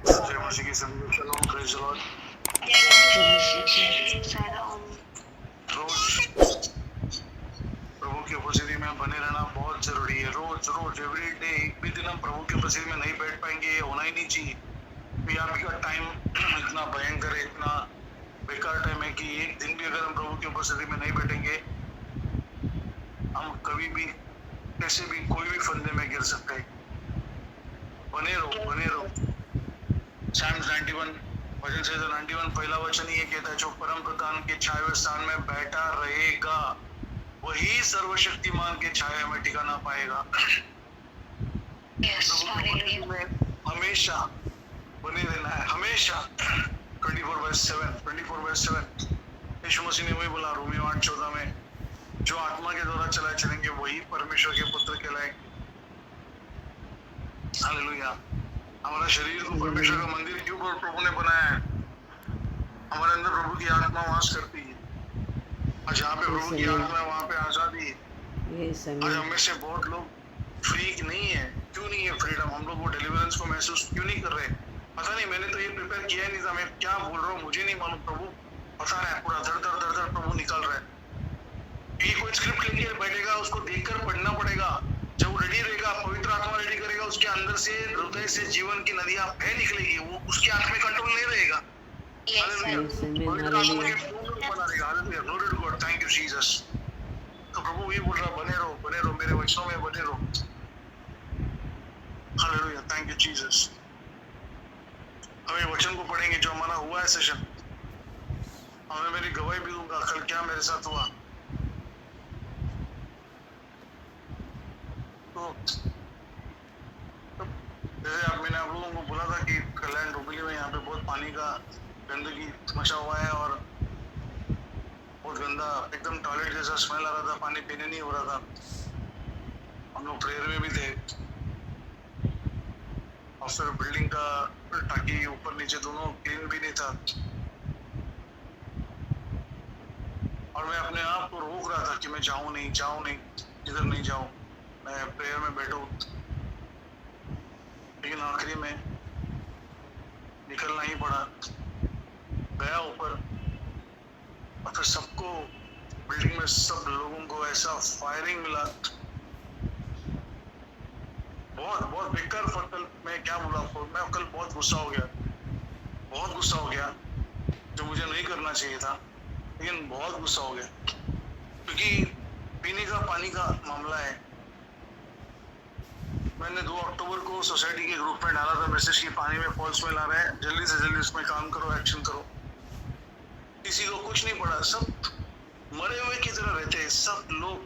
जय मसीह की सभी को शलोम, प्रेज़ द लॉर्ड। रोज प्रभु की उपस्थिति में बने रहना बहुत जरूरी है। रोज रोज एवरी डे, एक भी दिन हम प्रभु की उपस्थिति में नहीं बैठ पाएंगे, ये होना ही नहीं चाहिए। अभी का टाइम इतना भयंकर है, इतना बेकार टाइम है कि एक दिन भी अगर हम प्रभु की उपस्थिति में नहीं बैठेंगे, हम कभी भी कैसे भी कोई भी फंदे में गिर सकते हैं। बने रहो, बने रहो। Psalms 91 भजन संहिता 91 पहला वचन ये कहता है, जो परम प्रधान के छाए स्थान में बैठा रहेगा वही सर्वशक्तिमान के छाया में ठिकाना पाएगा। हमेशा बने रहना है, हमेशा। 24/7 यीशु मसीह ने वही बोला रोमियो 8:14 में, जो आत्मा के द्वारा चलाए चलेंगे वही परमेश्वर के पुत्र कहलाएंगे। हालेलुया। हमारा शरीर को परमेश्वर का मंदिर क्यों प्रभु ने बनाया है? हमारे अंदर प्रभु की आत्मा वास करती है, और जहाँ पे प्रभु की आत्मा है वहाँ पे आजादी है। आज हम में से बहुत लोग फ्री नहीं है। क्यों नहीं है फ्रीडम? हम लोग वो डिलीवरेंस को महसूस क्यों नहीं कर रहे? पता नहीं, मैंने तो ये प्रिपेयर किया ही नहीं था। मैं क्या बोल रहा हूँ मुझे नहीं मालूम, प्रभु पता है, पूरा धड़ धड़ प्रभु निकाल रहा है। ये कोई स्क्रिप्ट लेके बैठेगा, उसको देखकर पढ़ना पड़ेगा। जब वो रेडी रहेगा, पवित्र आत्मा रेडी करेगा, उसके अंदर से हृदय से जीवन की नदियां बह निकलेगी। वो उसके हाथ में कंट्रोल नहीं रहेगा। Thank you Jesus. तो प्रभु ये बोल रहा, बने रहो मेरे वचनों में, बने रहो। Hallelujah, thank you Jesus. हम वचन को पढ़ेंगे जो हमारा हुआ है सेशन। मैं मेरी गवाही भी दूंगा कल क्या मेरे साथ हुआ। तो जैसे मैंने आप लोगों को बोला था कि कल्याण डोबिली में यहाँ पे बहुत पानी का गंदगी मचा हुआ है और बहुत गंदा, एकदम टॉयलेट जैसा स्मेल आ रहा था, पानी पीने नहीं हो रहा था। हम लोग प्रेयर में भी थे और फिर बिल्डिंग का टाकी ऊपर नीचे दोनों क्लीन भी नहीं था, और मैं अपने आप को रोक रहा था कि मैं जाऊं नहीं, इधर नहीं जाऊं, मैं प्रेयर में बैठूं। लेकिन आखिरी में निकलना ही पड़ा। गया ऊपर और फिर सबको, बिल्डिंग में सब लोगों को ऐसा फायरिंग मिला। बहुत बेकार फटल। मैं क्या बोला आपको, मैं कल बहुत गुस्सा हो गया, जो मुझे नहीं करना चाहिए था, लेकिन बहुत गुस्सा हो गया क्योंकि पीने का पानी का मामला है। मैंने 2 अक्टूबर को सोसाइटी के ग्रुप में डाला था मैसेज कि पानी में फॉल्स स्मेल आ रहा है, जल्दी से जल्दी उसमें काम करो, एक्शन करो। किसी को कुछ नहीं पड़ा, सब मरे हुए की तरह रहते हैं सब लोग,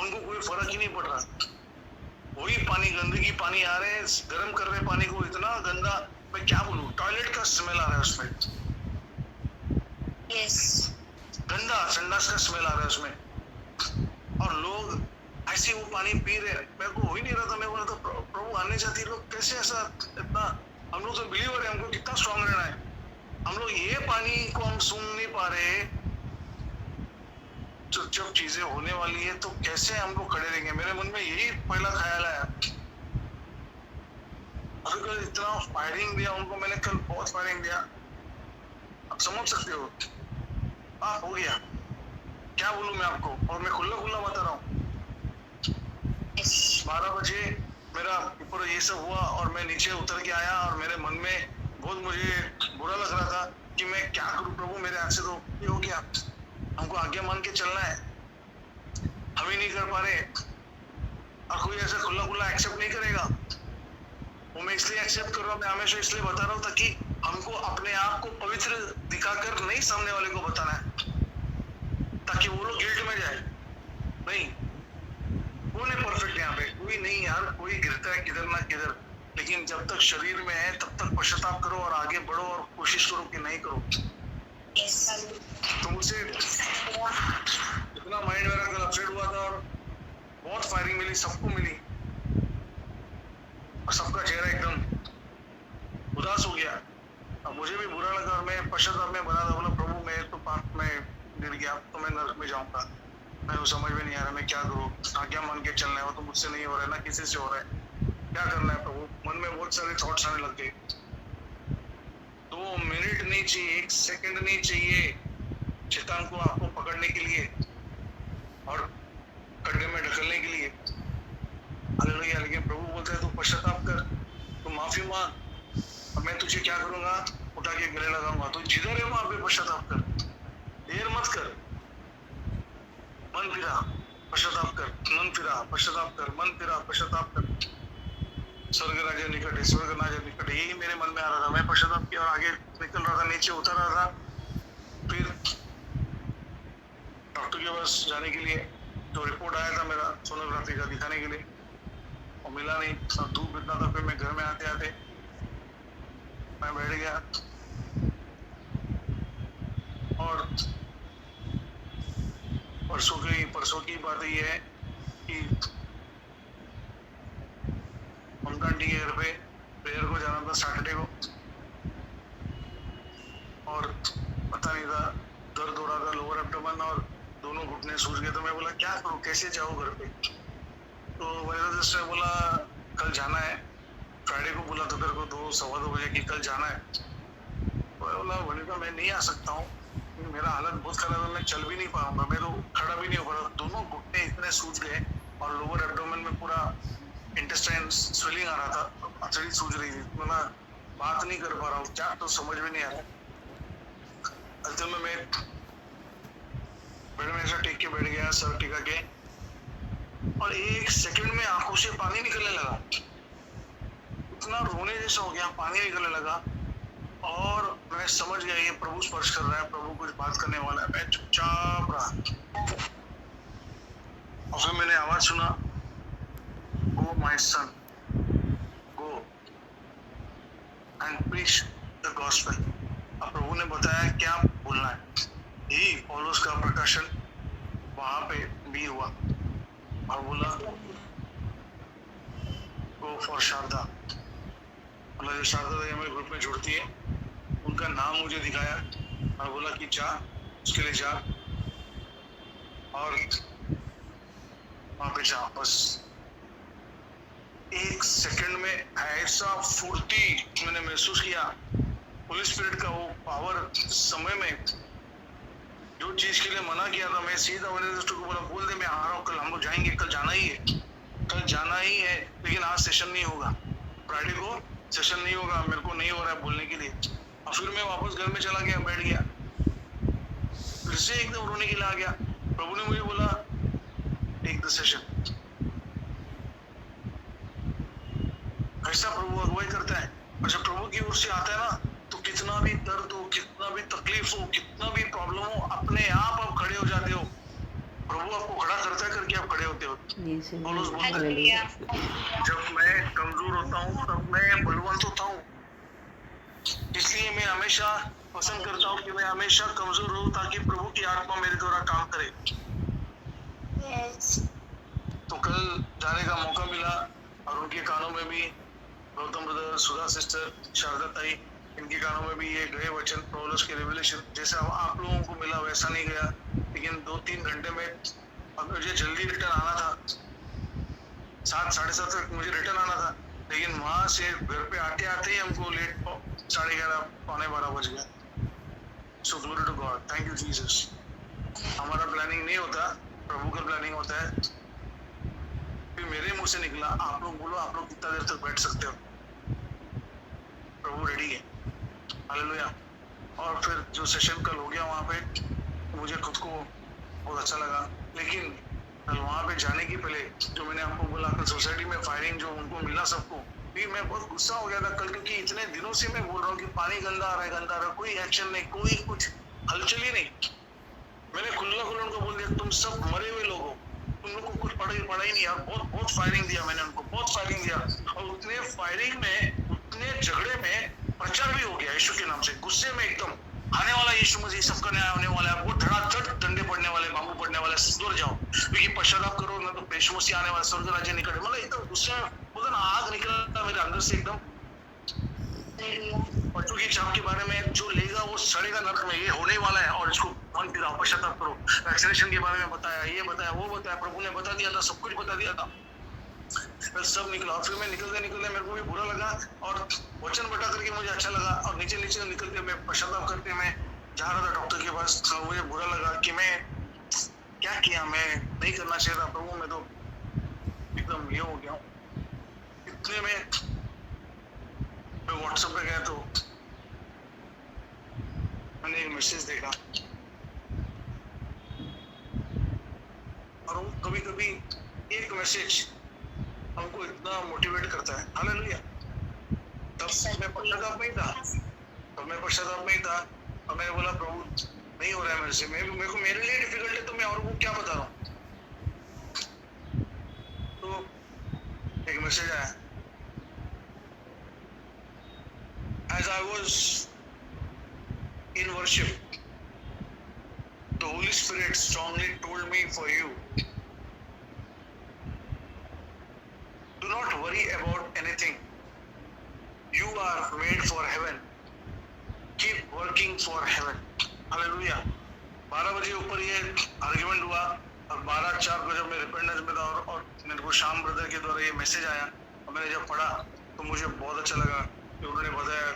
उनको कोई फर्क ही नहीं पड़ रहा। वही पानी, गंदगी पानी आ रहे हैं, गर्म कर रहे पानी को, इतना गंदा, मैं क्या बोलूं, टॉयलेट का स्मेल आ रहा है उसमें। यस, गंदा संडास का स्मेल आ रहा है उसमें, और लोग ऐसे वो पानी पी रहे। मेरे को हो ही नहीं रहा था। मैं बोला था प्रभु आने जाती लोग कैसे ऐसा, इतना, हम लोग तो बिलीवर है, हमको कितना स्ट्रांग रहना है। हम लोग ये पानी को हम सुन नहीं पा रहे, तो जब चीजें होने वाली है तो कैसे हम लोग खड़े रहेंगे? मेरे मन में यही पहला ख्याल आया। अभी कल इतना फायरिंग दिया उनको, मैंने कल बहुत फायरिंग दिया, आप समझ सकते हो। हो गया, क्या बोलूं मैं आपको, और मैं खुला बता रहा हूँ। 12 बजे मेरा ऊपर ये सब हुआ और मैं नीचे उतर के आया और मेरे मन में बहुत मुझे बुरा लग रहा था कि मैं क्या करूं प्रभु, मेरे हाथ से तो ये हो गया। हमको आज्ञा मान के चलना है, हम ही नहीं कर पा रहे, और कोई ऐसा खुला एक्सेप्ट नहीं करेगा। वो मैं इसलिए एक्सेप्ट कर रहा हूँ, मैं हमेशा इसलिए बता रहा हूँ ताकि हमको अपने आप को पवित्र दिखाकर नहीं सामने वाले को बताना है, ताकि वो लोग गिल्ट में जाए। नहीं, कौन है परफेक्ट यहाँ पे? कोई नहीं यार, कोई गिरता है किधर ना किधर, लेकिन जब तक शरीर में है तब तक पश्चाताप करो और आगे बढ़ो और कोशिश करो कि नहीं करो। तो मुझे इतना माइंड मेरा कल अपसेट हुआ था और बहुत फायरिंग मिली, सबको मिली, और सबका चेहरा एकदम उदास हो गया। अब मुझे भी बुरा लगा और मैं पश्चाताप में बना था, बोला प्रभु मैं तो पाप में गिर गया, तो मैं नरक में जाऊंगा। मैं समझ में नहीं आ रहा मैं क्या करूँ, आज्ञा मान के चलना है, वो तो मुझसे नहीं हो रहा है ना किसी से हो रहा है, क्या करना है प्रभु? मन में बहुत सारे थॉट्स आने लग गए। 2 मिनट नहीं चाहिए, 1 सेकंड नहीं चाहिए शैतान को आपको पकड़ने के लिए और गड्ढे में ढकलने के लिए। हालेलुया। लेकिन प्रभु बोलता है तू पश्चाताप कर, तू माफी मांग, अब मैं तुझे क्या करूंगा, उठा के गले लगाऊंगा। तो जिधर है वहां पे पश्चाताप कर, देर मत कर, मन फिरा पश्चाताप कर, मन फिरा पश्चाताप कर, मन फिरा पश्चाताप कर। स्वर्ग राज्य निकट है, स्वर्ग राज्य निकट है, यही मेरे मन में आ रहा था। मैं पश्चाताप किया और आगे निकल रहा था, नीचे उतर रहा था। फिर डॉक्टर के पास जाने के लिए जो रिपोर्ट आया था मेरा सोनोग्राफी का दिखाने के लिए, और मिला नहीं। सब धूप इतना था। फिर मैं घर में आते आते मैं बैठ गया और परसों की बात ये है कि ममता आंटी के घर पे प्रेयर को जाना था सैटरडे को, और पता नहीं था, दर्द हो रहा था लोअर एब्डोमेन और दोनों घुटने सूज गए। तो मैं बोला क्या करूं, कैसे जाऊं घर पे। तो मेरा सिस्टर बोला कल जाना है, फ्राइडे को बोला दोपहर को 2-2:15 बजे कि कल जाना है। तो मैं बोला वनिता मैं नहीं आ सकता हूँ, मेरा हालत बहुत खराब है, मैं चल भी नहीं पाऊंगा, मैं तो खड़ा भी नहीं हो पा रहा। दोनों घुटने इतने सूज गए और लोअर एब्डोमेन में पूरा इंटेस्टाइन स्वेलिंग आ रहा था, अचड़ी सूज रही थी। मैं बात नहीं कर पा रहा हूँ, क्या तो समझ में नहीं आ रहा। अंतिम में मैं बेड में ऐसा टेक के बैठ गया, सर टिका के, और 1 सेकंड में आंखों से पानी निकलने लगा। इतना रोने जैसा हो गया, पानी निकलने लगा, और मैं समझ गया ये प्रभु स्पर्श कर रहा है, प्रभु कुछ बात करने वाला है। मैं चुपचाप रहा और फिर मैंने आवाज सुना, go my son, go and preach the gospel. अब प्रभु ने बताया क्या बोलना है। यही पौलुस का प्रकाशन वहां पे भी हुआ और बोला गो फॉर शारदा। बोला जो शारदा दया मेरे ग्रुप में जुड़ती है उनका नाम मुझे दिखाया और बोला कि जा, उसके लिए जा और वहां पे जा। बस 1 सेकंड में ऐसा फुर्ती मैंने महसूस किया, होली स्पिरिट का वो पावर। समय में जो चीज के लिए मना किया था, मैं सीधा वनिता को बोला बोल दे मैं आ रहा हूँ, कल हम लोग जाएंगे, कल जाना ही है, कल जाना ही है, लेकिन आज सेशन नहीं होगा, फ्राइडे को सेशन नहीं होगा, मेरे को नहीं हो रहा है बोलने के लिए। और फिर मैं वापस घर में चला गया, बैठ गया, फिर से एकदम रोने के लिए आ गया। प्रभु ने मुझे बोला टेक द सेशन। ऐसा प्रभु अगुवाई करता है, और जब प्रभु की ओर से आता है ना तो कितना भी दर्द हो, कितना भी तकलीफ हो, कितना भी प्रॉब्लम हो, अपने आप खड़े हो जाते हो। प्रभु आपको खड़ा करता है करके आप खड़े होते हो। पौलुस बोलता है जब मैं कमजोर होता हूँ तब मैं बलवंत होता हूँ। इसलिए मैं हमेशा पसंद करता हूँ कि मैं हमेशा कमजोर रहूं ताकि प्रभु की आत्मा मेरे द्वारा काम करे। तो कल जाने का मौका मिला और उनके कानों में भी गौतम ब्रदर, सुधा सिस्टर, शारदा ताई, इनके कानों में भी ये गए वचन पौलुस के रिवलेशन जैसा आप लोगों को मिला वैसा नहीं गया, लेकिन 2-3 घंटे में मुझे जल्दी रिटर्न आना था। 7-7:30 तक मुझे रिटर्न आना था, लेकिन वहां से घर पे आते आते ही हमको लेट 11:30-11:15 बज गया। So glory to God, thank you Jesus. हमारा प्लानिंग नहीं होता, प्रभु का प्लानिंग होता है। फिर मेरे मुंह से निकला आप लोग बोलो आप लोग कितना देर तक बैठ सकते हो, प्रभु रेडी है। हालेलुया। और फिर जो सेशन कल हो गया वहां पे मुझे खुद को बहुत अच्छा लगा, लेकिन कल वहां पे जाने की पहले जो मैंने आपको बोला कल सोसाइटी में फायरिंग जो उनको मिला सबको, भी मैं बहुत गुस्सा हो गया था कल, क्योंकि इतने दिनों से मैं बोल रहा हूँ कि पानी गंदा आ रहा है, कोई एक्शन नहीं, कोई कुछ हलचल ही नहीं। मैंने खुला उनको बोल दिया तुम सब मरे हुए लोग हो, तुम लोग को कुछ पढ़ा ही नहीं यार। बहुत फायरिंग दिया मैंने उनको, बहुत फायरिंग दिया, और उतने फायरिंग में उतने झगड़े में प्रचार भी हो गया यीशु के नाम से। गुस्से में एकदम आने वाला यीशु मसीह सबका न्याय होने वाला है, वो धड़ाधड़ डंडे पड़ने वाले, बांबू पड़ने वाले, दूर जाओ क्योंकि पश्चाताप करो ना तो यीशु मसीह आने वाला, स्वर्ग राज्य निकट है। मतलब एकदम गुस्से में बोला ना, आग निकला मेरे अंदर से एकदम। बच्चों की छाप के बारे में जो लेगा वो सड़ेगा नरक में, ये होने वाला है, और इसको मन फिरा पश्चाताप करो। वैक्सीनेशन के बारे में बताया, ये बताया, वो बताया, प्रभु ने बता दिया था, सब कुछ बता दिया था। फिर सब निकला और फिर मैं निकलते निकलते मेरे को भी बुरा लगा और वचन बटा करके मुझे अच्छा लगा और नीचे नीचे निकल के मैं पश्चाताप करके मैं जा रहा था डॉक्टर के पास। तो मुझे बुरा लगा कि मैं क्या किया, मैं नहीं करना चाहिए था प्रभु, मैं तो एकदम ये हो गया हूँ। इतने में मैं व्हाट्सएप पे गया तो मैंने एक मैसेज देखा और कभी कभी एक मैसेज हमको इतना मोटिवेट करता है। हालेलुया। तब मैं पश्चाताप नहीं था, और मैंने बोला प्रभु नहीं हो रहा है मेरे से, मेरे को मेरे लिए डिफिकल्ट है तो मैं और को क्या बता रहा हूँ। तो एक मैसेज आया, as I was in worship, the Holy Spirit strongly told me for you, do not worry about anything. You are made for heaven. Keep working for heaven. Hallelujah. 12 बजे ऊपर ये आर्ग्यूमेंट हुआ और 12:04 को जब मैं रिपेंडेंस में था और मेरे को शाम ब्रदर के द्वारा ये मैसेज आया और मैंने जब पढ़ा तो मुझे बहुत अच्छा लगा कि उन्होंने बताया,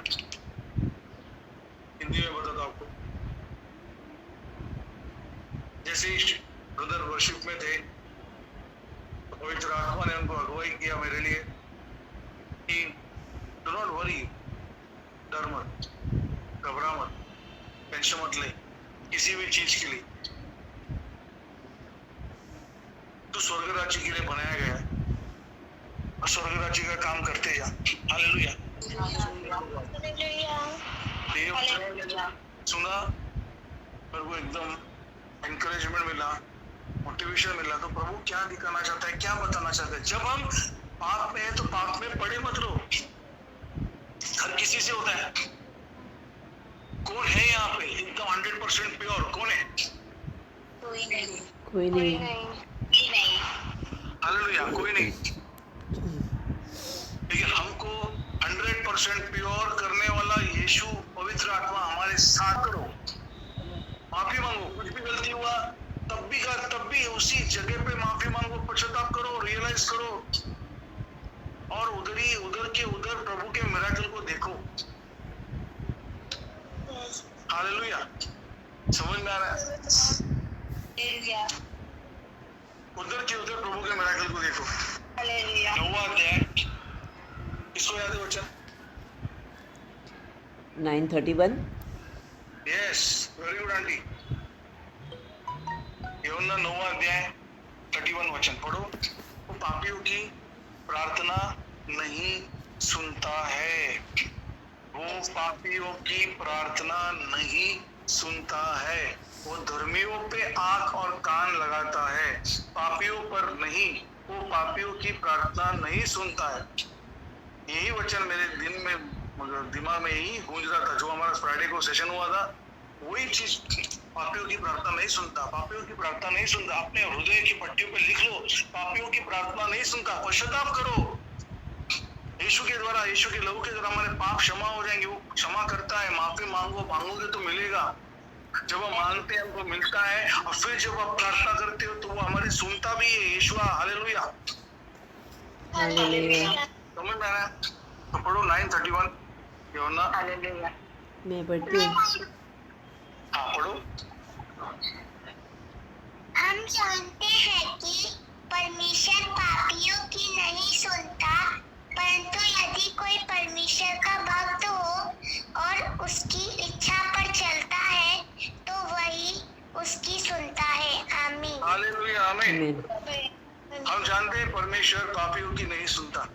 हिंदी में बताता आपको। जैसे ही ब्रदर वर्शिप में थे तो पवित्र आत्मा ने उनको अगुवाई किया मेरे लिए कि डू नॉट वरी, डर मत, घबरा मत, टेंशन मत ले किसी भी चीज के लिए। तू स्वर्ग राज्य के लिए बनाया गया है और स्वर्ग राज्य का काम करते जा। हालेलुया। सुना, मेरे को एकदम एनकरेजमेंट मिला, मोटिवेशन मिला। तो प्रभु क्या दिखाना चाहता है, क्या बताना चाहता है? जब हम पाप में है तो पाप में पड़े मत रहो। हर किसी से होता है। कौन है यहाँ पे एकदम 100% प्योर? कौन है? कोई नहीं। हालेलुया, कोई नहीं। लेकिन हमको 100% प्योर करने वाला यीशु पवित्र आत्मा हमारे साथ। करो, माफी मांगो, कुछ भी गलती हुआ तब भी उसी जगह पे माफी मांगो, पश्चाताप करो, रियलाइज करो और उधर प्रभु के मिराकल को देखो। हालेलुया। समझ में आ रहा है? उधर प्रभु के मिराकल को देखो। हालेलुया। 9वां अध्याय, किसको याद है वचन? 9:31। Yes, very good aunty. यूहन्ना 9वां अध्याय 31 वचन पढ़ो। वो पापियों की प्रार्थना नहीं सुनता है, वो पापियों की प्रार्थना नहीं सुनता है। वो धर्मियों पे आंख और कान लगाता है, पापियों पर नहीं। वो पापियों की प्रार्थना नहीं सुनता है। यही वचन मेरे दिमाग में यही गूंज रहा था। जो हमारा फ्राइडे को सेशन हुआ था वही चीज, पापियों की प्रार्थना नहीं सुनता, पापियों की प्रार्थना नहीं सुनता। अपने हृदय की पट्टियों पे लिख लो, पापियों की प्रार्थना नहीं सुनता। पश्चाताप करो, यीशु के द्वारा, यीशु के लहू के द्वारा हमारे पाप क्षमा हो जाएंगे। वो क्षमा करता है। माफी मांगोगे तो मिलेगा। जब हम मांगते हैं हमको मिलता है और फिर जब आप प्रार्थना करते हो तो वो हमारी सुनता भी है। यीशु, हालेलुया। समझ में आ रहा है? तो पढ़ो 9:31 यूहन्ना। हालेलुया। मैं पढ़ती हूँ। हाँ पढ़ो। हम जानते हैं कि परमेश्वर पापियों की नहीं सुनता, परंतु यदि कोई परमेश्वर का भक्त हो और उसकी इच्छा पर चलता है तो वही उसकी सुनता है। आमीन। हालेलुया, आमीन। हम जानते हैं परमेश्वर पापियों की नहीं सुनता।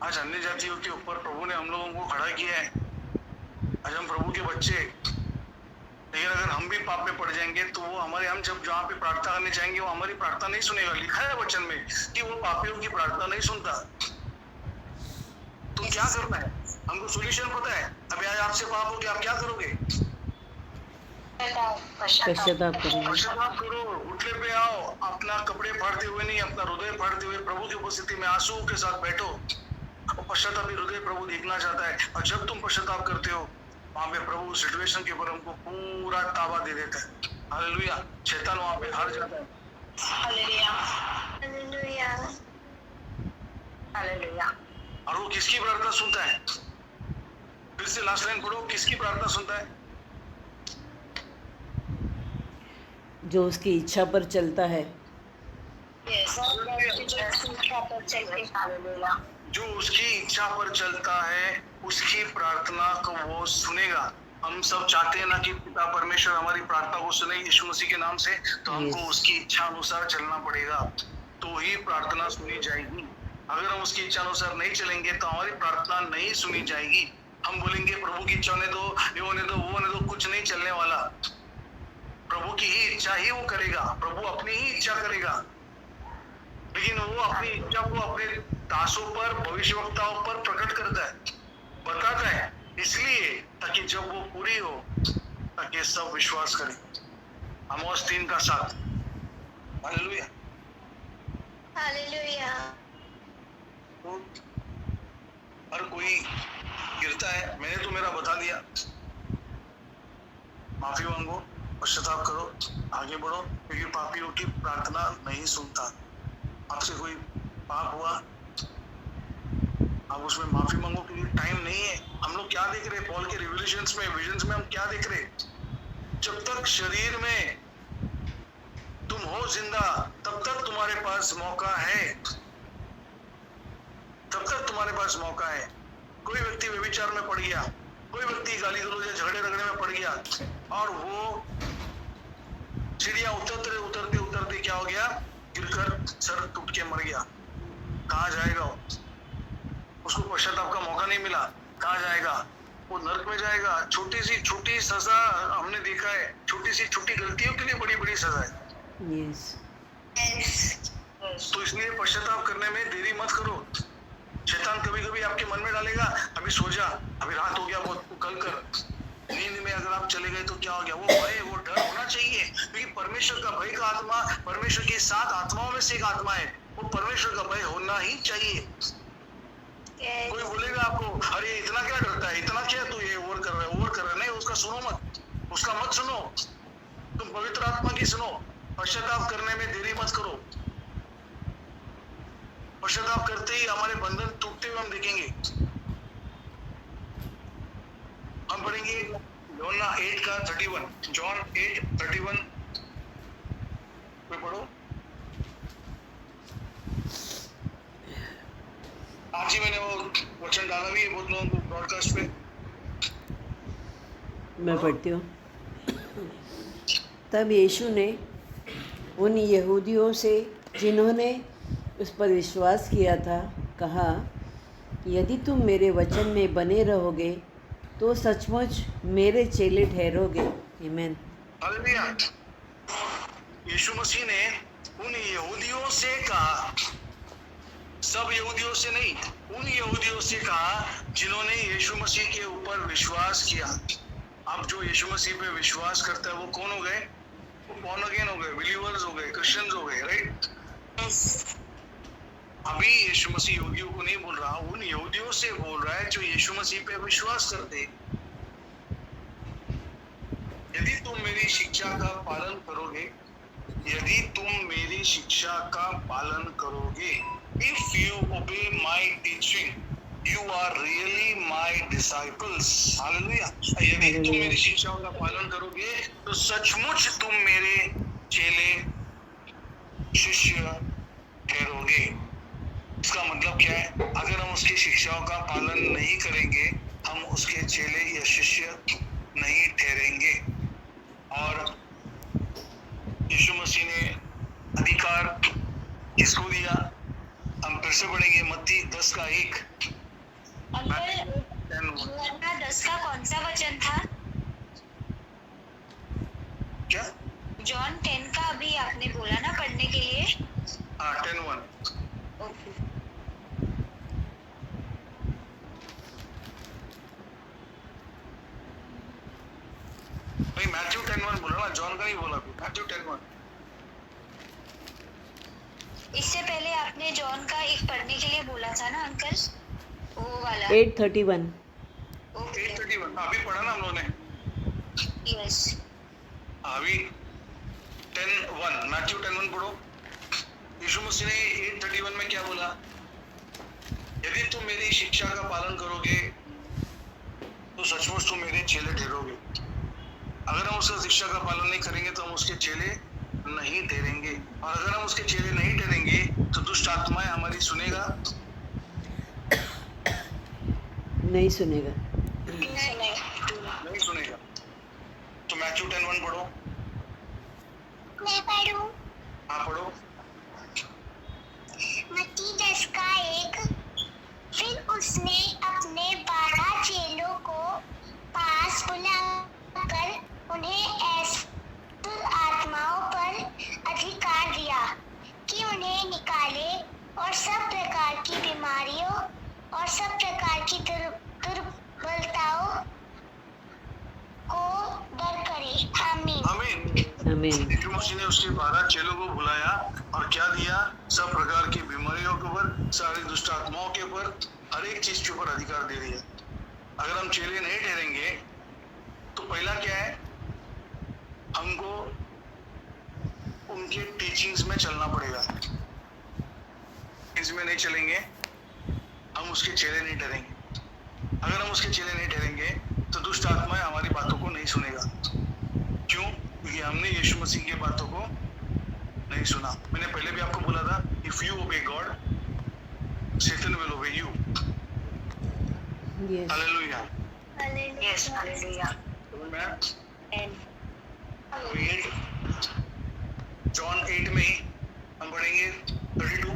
आज अन्य जातियों के ऊपर प्रभु ने हम लोगों को खड़ा किया है। आज हम प्रभु के बच्चे, लेकिन अगर हम भी पाप में पड़ जाएंगे तो वो हम जब जहाँ पे प्रार्थना करने जाएंगे वो हमारी प्रार्थना नहीं सुनेगा। लिखा है वचन में कि वो पापियों की प्रार्थना नहीं सुनता। तो क्या करना है? हमको सॉल्यूशन पता है। अभी आज आपसे पाप हो गया, आप क्या करोगे? पश्चाताप करो, उठले पे आओ, अपना कपड़े फाड़ते हुए नहीं, अपना हृदय फाड़ते हुए प्रभु की उपस्थिति में आंसू के साथ बैठो। और पश्चाताप हृदय प्रभु देखना चाहता है। और जब तुम पश्चाताप करते हो वहां पे प्रभु सिचुएशन के ऊपर हमको पूरा ताबा दे देता है। हालेलुया। शैतान वहां पे हार जाता है। हालेलुया। Hallelujah hallelujah. और वो किसकी प्रार्थना सुनता है? फिर से लास्ट लाइन पढ़ो, किसकी प्रार्थना सुनता है? जो उसकी इच्छा पर चलता है। जो उसकी इच्छा पर चलता है उसकी प्रार्थना को वो सुनेगा। हम सब चाहते हैं ना कि पिता परमेश्वर हमारी प्रार्थना को सुने यीशु मसीह के नाम से, तो हमको Yes. उसकी इच्छा अनुसार चलना पड़ेगा, तो ही प्रार्थना सुनी जाएगी। अगर हम उसकी इच्छा अनुसार नहीं चलेंगे तो हमारी प्रार्थना नहीं सुनी जाएगी। हम बोलेंगे प्रभु की इच्छा होने दो, ये होने दो, वो होने दो, कुछ नहीं चलने वाला। प्रभु की ही इच्छा ही वो करेगा, प्रभु अपनी ही इच्छा करेगा, लेकिन वो अपनी इच्छा को अपने दासों पर, भविष्यवक्ताओं पर प्रकट करता है, बताता है, इसलिए ताकि जब वो पूरी हो ताकि सब विश्वास करें। आमोस 3:7। हालेलुया। हालेलुया। तो हर कोई गिरता है, मैंने तो मेरा बता दिया। माफी मांगो, पश्चाताप करो, आगे बढ़ो, क्योंकि पापियों की प्रार्थना नहीं सुनता। आपसे कोई पाप हुआ, आप उसमें माफी मांगो, क्योंकि टाइम नहीं है। हम लोग क्या देख रहे हैं पॉल के रिवलेशंस में, विजन्स में हम क्या देख रहे हैं? जब तक शरीर में तुम हो जिंदा तब तक तुम्हारे पास मौका है, तब तक तुम्हारे पास मौका है। कोई व्यक्ति व्यभिचार में पड़ गया, कोई व्यक्ति गाली गलौज या झगड़े रगड़े में पड़ गया और वो सीढ़ियां उतरते उतरते उतरते क्या हो गया, गिरकर सर टूट के मर गया। कहाँ जाएगा वो? उसको पश्चाताप का मौका नहीं मिला, कहाँ जाएगा वो? नरक में जाएगा। छोटी सी छोटी सजा हमने देखा है, छोटी सी छोटी गलतियों के लिए बड़ी बड़ी सजा है। यस। तो इसलिए पश्चाताप करने में देरी मत करो। शैतान कभी कभी आपके मन में डालेगा, अभी सो जा, अभी रात हो गया बहुत, तू कल कर। नींद में अगर आप चले गए तो क्या हो गया? वो भय, वो डर होना चाहिए, क्योंकि परमेश्वर का भय का आत्मा परमेश्वर की 7 आत्माओं में से एक आत्मा है। वो परमेश्वर का भय होना ही चाहिए। कोई बोलेगा आपको, अरे इतना क्या डरता है, इतना क्या तू ये ओवर कर रहा है, ओवर कर रहा है। नहीं, उसका सुनो मत, उसका मत सुनो, तुम पवित्र आत्मा की सुनो। पश्चाताप करने में देरी मत करो। पश्चाताप करते ही हमारे बंधन टूटते हुए हम देखेंगे। हम पढ़ेंगे यूहन्ना 8:31, जॉन 8:31 पे पढ़ो। आज ही मैंने वो वचन डाला भी है बहुत लोगों को ब्रॉडकास्ट पे। मैं पढ़ती हूँ। तब यीशु ने उन यहूदियों से जिन्होंने उस पर विश्वास किया था कहा, यदि तुम मेरे वचन में बने रहोगे तो सचमुच मेरे चेले ठहरोगे। आमीन। हालेलुया। यीशु मसीह ने उन यहूदियों से कहा, सब यहूदियों से नहीं, उन यहूदियों से कहा जिन्होंने यीशु मसीह के ऊपर विश्वास किया। अब जो यीशु मसीह पे विश्वास करता है वो कौन हो गए? वो बॉर्न अगेन हो गए, बिलीवर्स हो गए, क्रिश्चियंस हो गए, राइट? अभी यीशु मसीह यहूदियों को नहीं बोल रहा, उन यहूदियों से बोल रहा है जो यीशु मसीह पे विश्वास करते। यदि तुम मेरी शिक्षा का पालन करोगे, यदि तुम मेरी शिक्षा का पालन करोगे, if you obey my teaching you are really my disciples. Hallelujah. यदि तुम मेरी शिक्षाओं का पालन करोगे तो सचमुच तुम मेरे चेले शिष्य ठहरोगे। इसका मतलब क्या है? अगर हम उसकी शिक्षाओं का पालन नहीं करेंगे हम उसके चेले या शिष्य नहीं ठहरेंगे। और यीशु मसीह ने अधिकार किसको दिया? हम फिर से पढ़ेंगे मत्ती 10:1। अंकल, यूहन्ना 10 का कौन सा वचन था? क्या? जॉन 10 का अभी आपने बोला ना पढ़ने के लिए। 10:1। ओके। भाई मैथ्यू 10:1 बोला ना, जॉन का नहीं बोला। मैथ्यू 10:1। इससे पहले आपने जॉन का एक पढ़ने के लिए बोला था ना अंकल, वो वाला। 8:31। ओके। 8:31 अभी पढ़ा ना हम लोगों ने। यस। अभी 10:1 मैथ्यू 10:1 पढ़ो। यीशु मसीह ने 8:31 में क्या बोला? यदि तुम मेरी शिक्षा का पालन करोगे तो सचमुच तुम मेरे चेले ठहरोगे। अगर हम उसका शिक्षा का पालन नहीं करेंगे तो हम उसके चेले नहीं ठहरेंगे, और अगर हम उसके चेले नहीं ठहरेंगे तो दुष्ट आत्माएं हमारी सुनेगा नहीं सुनेगा। नहीं सुनेगा। तो मैथ्यू 10:1 पढ़ो। मैं पढ़ूं? हाँ पढ़ो। मत्ती 10:1। फिर उसने अपने 12 चेलों को पास बुलाकर उन्हें ऐसी आत्माओं पर अधिकार दिया कि उन्हें निकाले और सब प्रकार की बीमारियों और सब प्रकार की दुर्बलताओं को डर करे। आमीन। आमीन। आमीन। यीशु मसीह ने उसके 12 चेलों को बुलाया और क्या दिया? सब प्रकार की बीमारियों के ऊपर, सारी दुष्ट आत्माओं के ऊपर, हर एक चीज के ऊपर अधिकार दे दिया। अगर हम चेले नहीं ठहरेंगे तो पहला क्या है? हमको उनके टीचिंग्स में चलना पड़ेगा। इसमें नहीं चलेंगे हम उसके चेले नहीं ठहरेंगे। अगर हम उसके चेले नहीं ठहरेंगे तो दुष्ट आत्माएं हमारी बातों को नहीं सुनेगा। क्यों? क्योंकि हमने यीशु मसीह की बातों को नहीं सुना। मैंने पहले भी आपको बोला था, इफ यू ओबे गॉड सैतान will obey you. Yes. Hallelujah. Yes, hallelujah. John 8 में ही हम पढ़ेंगे 32।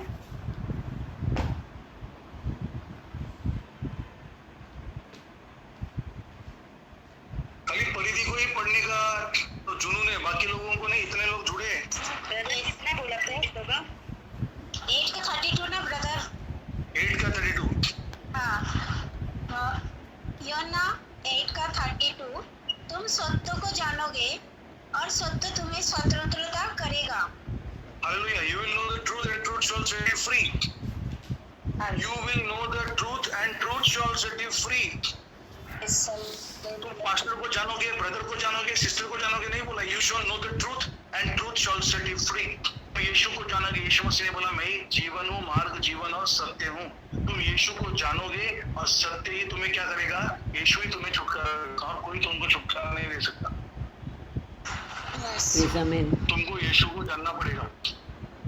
खाली परिधि को ही पढ़ने का तो जुनून है, बाकी लोगों को नहीं। इतने लोग जुड़े हैं। इसने बोला होगा 8 का 32 ना ब्रदर। 8 का 32। हाँ, योना 8 का 32। तुम सत्य को जानोगे और सत्य तुम्हें स्वतंत्रता करेगा। Hallelujah. You will know the truth and truth shall set you free. You will know the truth and truth shall set you free. तुम पास्टर को जानोगे, ब्रदर को जानोगे, सिस्टर को जानोगे नहीं बोला। You shall know the truth and truth shall set you free. तुम यीशु को जानोगे। यीशु मसीह ने बोला, मैं ही जीवन हूँ, मार्ग, जीवन और सत्य हूँ। तुम यीशु को जानोगे और सत्य ही तुम्हें क्या करेगा? यीशु ही तुम्हें छुटकारा देगा, और कोई तुमको छुटकारा नहीं दे सकता। यस। आमीन। तुमको यीशु को जानना पड़ेगा,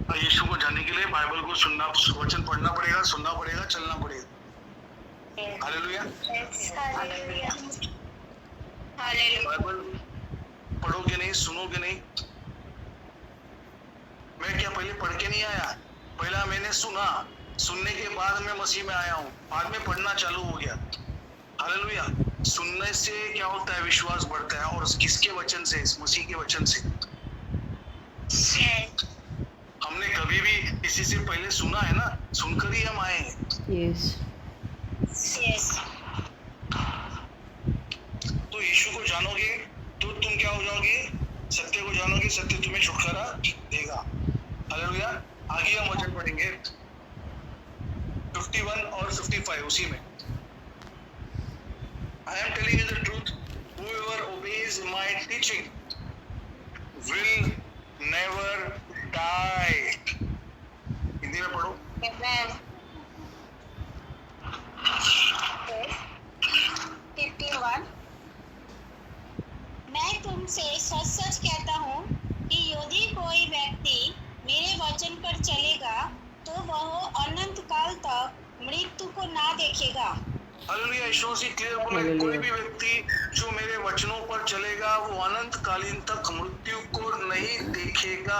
और यीशु को जानने के लिए बाइबल को सुनना, वचन पढ़ना पड़ेगा, सुनना पड़ेगा, चलना पड़ेगा। हालेलुया। बाइबल पढ़ोगे नहीं, सुनोगे नहीं। मैं क्या पहले पढ़ के नहीं आया? पहला मैंने सुना, सुनने के बाद मैं मसीह में आया हूँ, बाद में पढ़ना चालू हो गया। हालेलुया। सुनने से क्या होता है? विश्वास बढ़ता है। और किसके वचन से? मसीह के वचन से। हमने कभी भी किसी से पहले सुना है ना? सुनकर ही हम आए हैं। यस। तो यीशु को जानोगे तो तुम क्या हो जाओगे? सत्य को जानोगे, सत्य तुम्हें छुटकारा देगा। हालेलुया। आगे हम वचन पढ़ेंगे 51 और 55 उसी में। I am telling you the truth, whoever obeys my teaching will never die. Hindi में पढ़ो। 51। मैं तुमसे सच सच कहता हूँ कि यदि कोई व्यक्ति मेरे वचन पर चलेगा तो वह अनंत काल तक मृत्यु को ना देखेगा। हालेलुया। यीशु मसीह क्लियर बोला, कोई भी व्यक्ति जो मेरे वचनों पर चलेगा वो अनंत कालीन तक मृत्यु को नहीं देखेगा।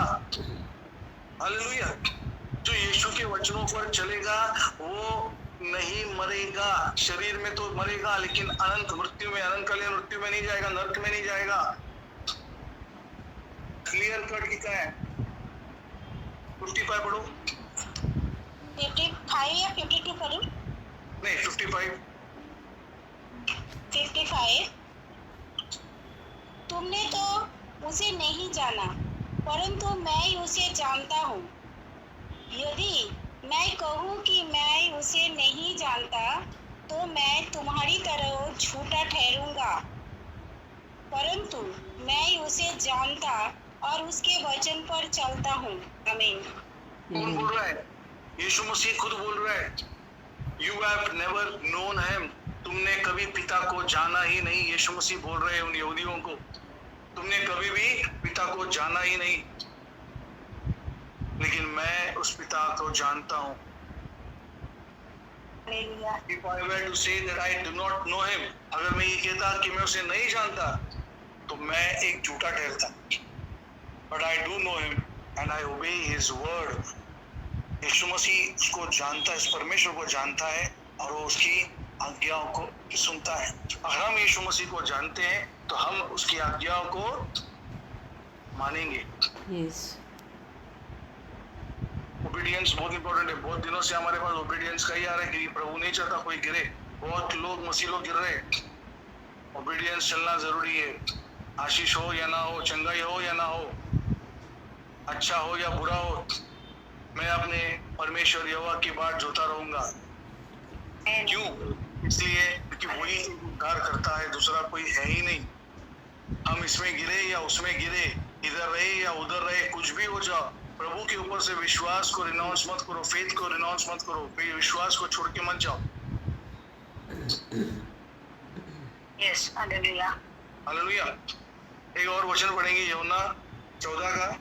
हालेलुया। जो यीशु के वचनों पर चलेगा वो नहीं मरेगा। शरीर में तो मरेगा लेकिन अनंत मृत्यु में, अनंतकालीन मृत्यु में नहीं जाएगा, नरक में नहीं जाएगा। क्लियर कट लिखा है। 55 पढ़ो। 55 या 52 पढ़ूं? नहीं 55। 55। तुमने तो उसे नहीं जाना, परंतु मैं उसे जानता हूँ। यदि मैं कहूँ कि मैं उसे नहीं जानता तो मैं तुम्हारी तरह झूठा ठहरूंगा, परंतु मैं उसे जानता और उसके वचन पर चलता हूँ। आमीन। कौन बोल रहा है? यीशु मसीह खुद बोल रहा है, you have never known him, तुमने कभी पिता को जाना ही नहीं। यीशु मसीह बोल रहे हैं उन यहूदियों को, तुमने कभी भी पिता को जाना ही नहीं, लेकिन मैं उस पिता को जानता हूँ। If I were to say that I do not know him, अगर मैं ये कहता कि मैं उसे नहीं जानता तो मैं एक झूठा ठहरता। But I do know him and I obey his word. यीशु मसीह उसको जानता है, इस परमेश्वर को जानता है और वो उसकी आज्ञाओं को सुनता है। अगर हम यीशु मसीह को जानते हैं तो हम उसकी आज्ञाओं को मानेंगे। Yes. ओबीडियंस बहुत इंपॉर्टेंट है। बहुत दिनों से हमारे पास ओबीडियंस का ही आ रहा है कि प्रभु नहीं चाहता कोई गिरे, बहुत लोग मसीह लोग गिर रहे हैं। ओबीडियंस चलना जरूरी है, आशीष हो या ना हो, चंगाई हो या ना हो, अच्छा हो या बुरा हो, मैं अपने परमेश्वर यहोवा की बाट जोता रहूंगा। क्यों? इसलिए क्योंकि वही उद्धार करता है, दूसरा कोई है ही नहीं। हम इसमें गिरे या उसमें गिरे, इधर रहे या उधर रहे, कुछ भी हो जाओ, प्रभु के ऊपर से विश्वास को रिनाउंस मत करो, फेथ को रिनाउंस मत करो, विश्वास को छोड़ के मत जाओ। Yes, hallelujah. हालेलुया। एक और वचन पढ़ेंगे, यूहन्ना 14 का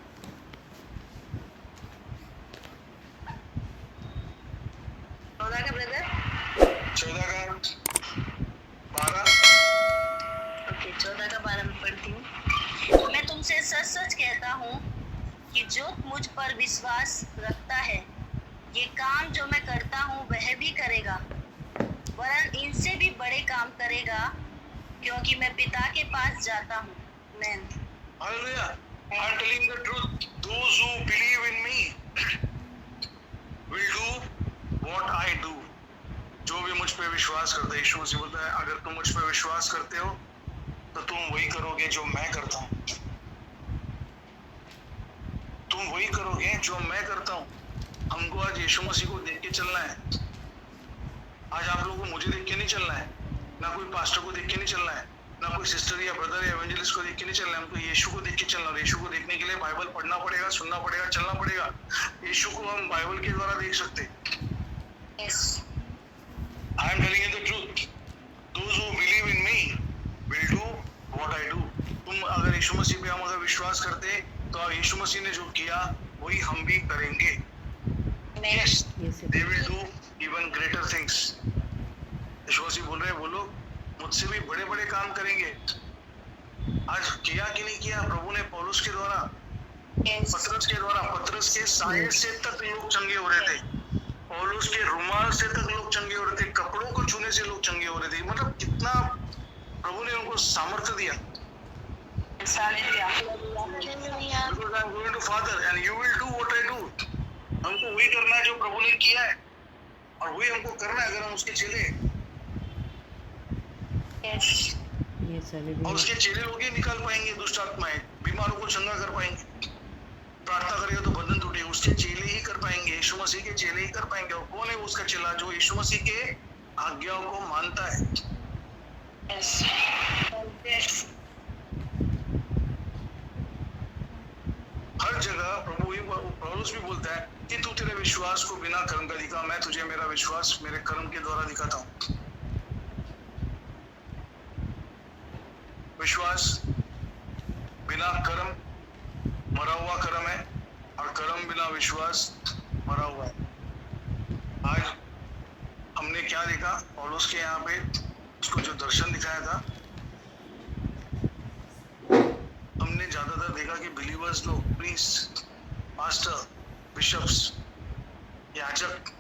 14 का ब्रदर। 14 का 12। ओके, 14 का 12 में पढ़ती हूँ। मैं तुमसे सच सच कहता हूँ कि जो मुझ पर विश्वास रखता है, ये काम जो मैं करता हूँ वह भी करेगा, वरन इनसे भी बड़े काम करेगा, क्योंकि मैं पिता के पास जाता हूँ। आमीन। Hallelujah. I am telling the truth. Those who believe in me will do what I do. जो भी मुझ पे विश्वास करता है, यीशु मसीह बोलता है, अगर तुम मुझ पे विश्वास करते हो तो तुम वही करोगे जो मैं करता हूँ। तुम वही करोगे जो मैं करता हूँ। हमको आज यीशु मसीह को देख के चलना है। आज आप लोगों को मुझे देख के नहीं चलना है, ना कोई पास्टर को देख के नहीं चलना है, ना कोई सिस्टर या ब्रदर या एवेंजलिस्ट को देख के नहीं चलना है। हमको यीशु को देख के चलना है। यीशु को देखने के लिए बाइबल पढ़ना पड़ेगा, सुनना पड़ेगा, चलना पड़ेगा। यीशु को हम बाइबल के द्वारा देख सकते हैं। Yes. I am telling you the truth. Those who believe in me will do what I do. तुम अगर यीशु मसीह पे हम अगर विश्वास करते तो यीशु मसीह ने जो किया वही हम भी करेंगे। Yes, they will do even greater things. यीशु मसीह बोल रहे हैं, वो लोग मुझसे भी बड़े बड़े काम करेंगे। आज किया कि नहीं किया प्रभु ने पौलुस के द्वारा, पतरस के द्वारा, पतरस के साये से तक लोग चंगे हो रहे थे, पौलुस के रुमाल से तक लोग चंगे हो रहे थे, कपड़ों को छूने से लोग चंगे हो रहे थे। मतलब कितना प्रभु ने उनको सामर्थ्य दिया। Because I am going to Father and you will do what I do. हमको वही करना है जो प्रभु ने किया है और वही हमको करना है अगर हम उसके चेले हैं। Yes, और hallelujah. उसके चेले लोग ही निकाल पाएंगे दुष्ट आत्माएं, बीमारों को चंगा कर पाएंगे। प्रार्थना करेगा तो बंधन टूटे, उसके चेले ही कर पाएंगे, यीशु मसीह के चेले ही कर पाएंगे। और कौन है उसका चेला? जो यीशु मसीह के आज्ञाओं को मानता है। हर जगह प्रभु पौलुस भी बोलता है कि तू तेरे विश्वास को बिना कर्म का दिखा, मैं तुझे मेरा विश्वास मेरे कर्म के द्वारा दिखाता हूँ। विश्वास बिना कर्म मरा हुआ कर्म है और कर्म बिना विश्वास मरा हुआ है। आज हमने क्या देखा? पौलुस के यहाँ पे उसको जो दर्शन दिखाया था, हमने ज्यादातर देखा कि बिलीवर्स लोग, प्रीस्ट, पास्टर, बिशप्स, याजक,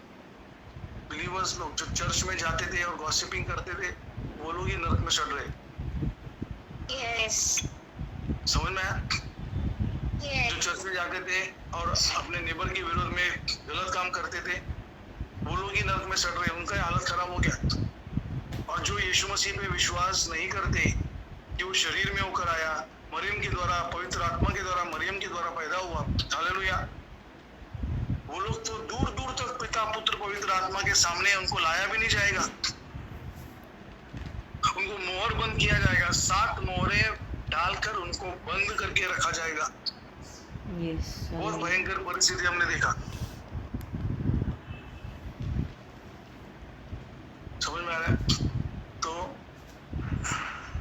बिलीवर्स लोग जो चर्च में जाते थे और गॉसिपिंग करते थे, वो लोग ही नरक में चढ़ रहे। समझ में आया? जो चर्च में जाते थे और अपने नेबर के विरोध में गलत काम करते थे, वो लोग ही नरक में चढ़ रहे, उनका हालत खराब हो गया। और जो यीशु मसीह पे विश्वास नहीं करते कि वो शरीर में होकर आया, मरियम के द्वारा, पवित्र आत्मा के द्वारा, मरियम के द्वारा पैदा हुआ, हालेलुया, वो लोग तो दूर दूर तक पिता, पुत्र, पवित्र आत्मा के सामने उनको लाया भी नहीं जाएगा। उनको मोहर बंद किया जाएगा, 7 मोहरें डालकर उनको बंद करके रखा जाएगा। Yes, बहुत hallelujah. भयंकर परिस्थिति हमने देखा। समझ में आ रहा है? तो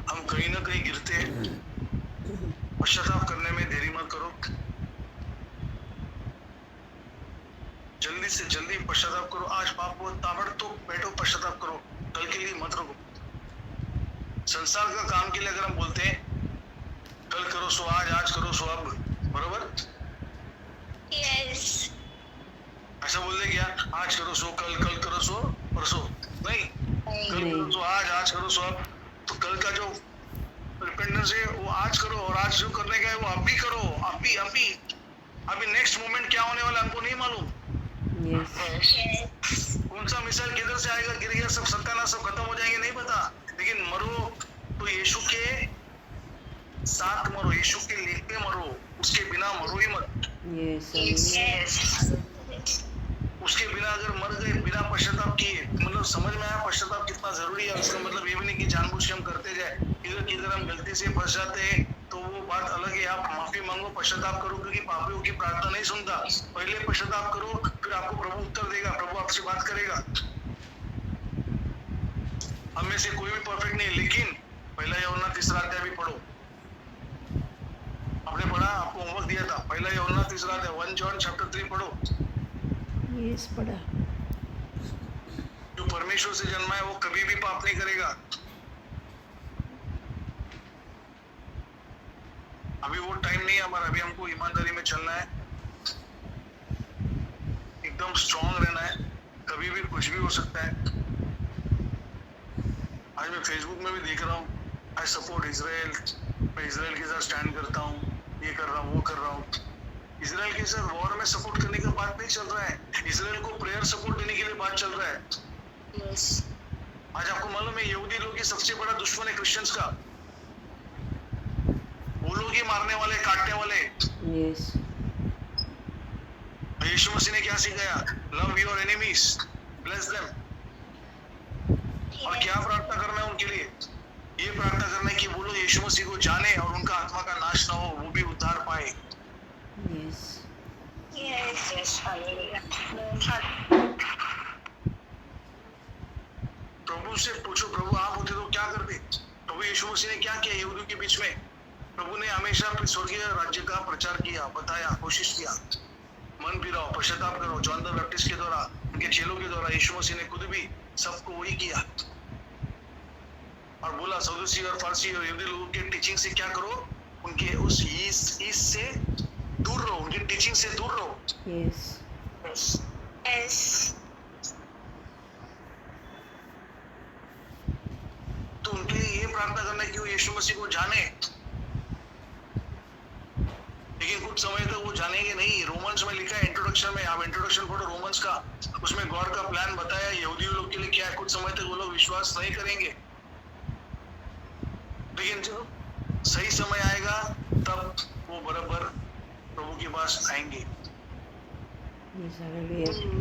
हम कहीं ना कहीं गिरते हैं। पश्चाताप करने में देरी मत करो, जल्दी से जल्दी पश्चाताप करो। आज पाप को ताबड़तोड़ बैठो, पश्चाताप करो, कल के लिए मत रखो। संसार का काम के लिए अगर हम बोलते हैं कल करो सो आज, आज करो सो अब, बरोबर? यस, ऐसा बोल दे क्या? आज करो सो कल, कल करो सो परसों? नहीं, कल करो सो आज, आज करो सो अब। तो कल का जो रिपेंटेंस है वो आज करो, और आज जो करने का है वो अभी करो, अभी अभी अभी। नेक्स्ट मोमेंट क्या होने वाला हमको नहीं मालूम। यस, कौन सा मिसाइल किधर से आएगा, गिर गया, सब सत्यानाश, सब खत्म हो जाएंगे, नहीं पता। लेकिन मरो तो यीशु के साथ मरो, यीशु के लेके मरो, उसके बिना मरो ही मत। यस, उसके बिना अगर मर गए बिना पश्चाताप किए, मतलब समझ में आया पश्चाताप कितना जरूरी है? उसका मतलब ये भी नहीं कि जानबूझ के हम करते जाए, किधर किधर हम गलती से फंस जाते हैं तो वो बात अलग है। आप माफी मांगो, पश्चाताप करो, क्योंकि पापियों की प्रार्थना नहीं सुनता। पहले पश्चाताप करो, फिर आपको प्रभु उत्तर देगा, प्रभु आपसे बात करेगा। हम में से कोई भी परफेक्ट नहीं है, लेकिन पहला यूहन्ना 3 अध्याय भी पढ़ो। आपने पढ़ा, आपको होमवर्क दिया था, पहला यूहन्ना 3 अध्याय 1 जॉन चैप्टर 3 पढ़ो। यस पढ़ा। जो परमेश्वर से जन्मा है वो कभी भी पाप नहीं करेगा। अभी वो टाइम नहीं है हमारा, अभी हमको ईमानदारी में चलना है, एकदम स्ट्रांग रहना है, कभी भी कुछ भी हो सकता है। आज मैं फेसबुक में भी देख रहा हूँ, आई सपोर्ट इजराइल, मैं इजराइल के साथ स्टैंड करता हूँ, ये कर रहा हूँ, वो कर रहा हूँ। इजराइल के साथ वॉर में सपोर्ट करने का बात नहीं चल रहा है, इजराइल को प्रेयर सपोर्ट देने के लिए बात चल रहा है। आज आपको मालूम है यहूदी लोग की सबसे बड़ा दुश्मन है क्रिश्चियंस का, वो लोग ही मारने वाले, काटने वाले। यस, यीशु मसीह ने क्या सिखाया? Love your enemies, bless them. और क्या प्रार्थना करना है उनके लिए? ये प्रार्थना करना है कि वो लोग यीशु मसीह को जाने और उनका आत्मा का नाश ना हो, वो भी उद्धार पाए। यस, प्रभु से पूछो, प्रभु आप होते तो क्या करते? प्रभु यीशु मसीह ने क्या किया यहूदियों के बीच में? प्रभु ने हमेशा अपने स्वर्गीय राज्य का प्रचार किया, बताया, कोशिश किया। मन फिराओ, पश्चाताप करो। जॉन द बैप्टिस्ट के द्वारा, उनके चेलों के द्वारा यीशु मसीह ने खुद भी सबको वही किया और बोला सदूसी और फारसी और यहूदी लोगों के टीचिंग से क्या करो? उनके उस ईस्ट से दूर रहो, उनकी टीचिंग से दूर रहो। यस, तो उनके लिए ये प्रार्थना करना है कि वो यीशु मसीह को जाने, लेकिन कुछ समय तक वो जानेंगे नहीं। रोमन्स में लिखा है इंट्रोडक्शन में, आप इंट्रोडक्शन पढ़ो रोमन्स का, उसमें गॉड का प्लान बताया यहूदी लोग के लिए क्या है। कुछ समय तक वो लोग विश्वास नहीं करेंगे, लेकिन जब सही समय आएगा तब वो बराबर प्रभु के पास आएंगे।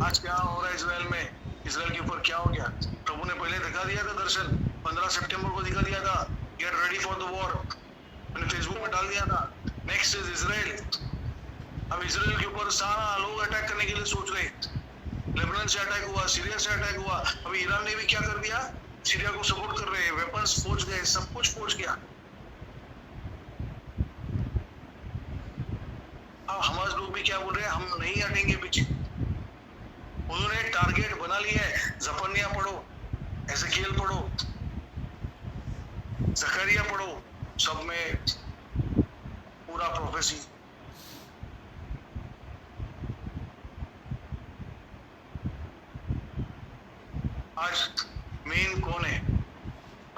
आज क्या हो रहा है इजराइल में? इजराइल के ऊपर क्या हो गया? प्रभु ने पहले दिखा दिया था दर्शन, 15 सितंबर को दिखा दिया था, get ready for the war, मैंने फेसबुक में डाल दिया था। Next is Israel. अब इजराइल के ऊपर सारा लोग अटैक करने के लिए सोच रहे, लेबनान से अटैक हुआ, सीरिया से अटैक हुआ, अभी ईरान ने भी क्या कर दिया? सीरिया को सपोर्ट कर रहे हैं, वेपन्स पहुंच गए, सब कुछ पहुंच गया। अब हमारे लोग भी क्या बोल रहे हैं? हम नहीं हटेंगे पीछे। उन्होंने टारगेट बना लिया है। जफन्या पढ़ो, एजेकियल पढ़ो, जकरिया पढ़ो, सब में पूरा प्रोफेसी। आज मेन कौन है?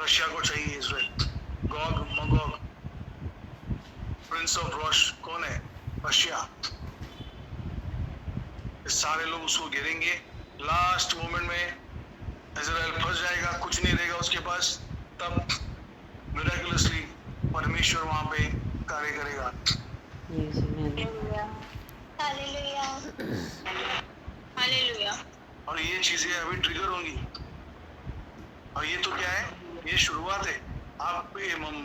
रशिया को चाहिए Israel. Gog Magog, prince of Rosh कौन है? रशिया। सारे लोग उसको घेरेंगे, लास्ट मोमेंट में इजराइल फंस जाएगा, कुछ नहीं रहेगा उसके पास, तब मिराकुलसली परमेश्वर वहां पे कार्य करेगा। और ये चीजें अभी ट्रिगर होंगी, और ये तो क्या है? ये शुरुआत है। आप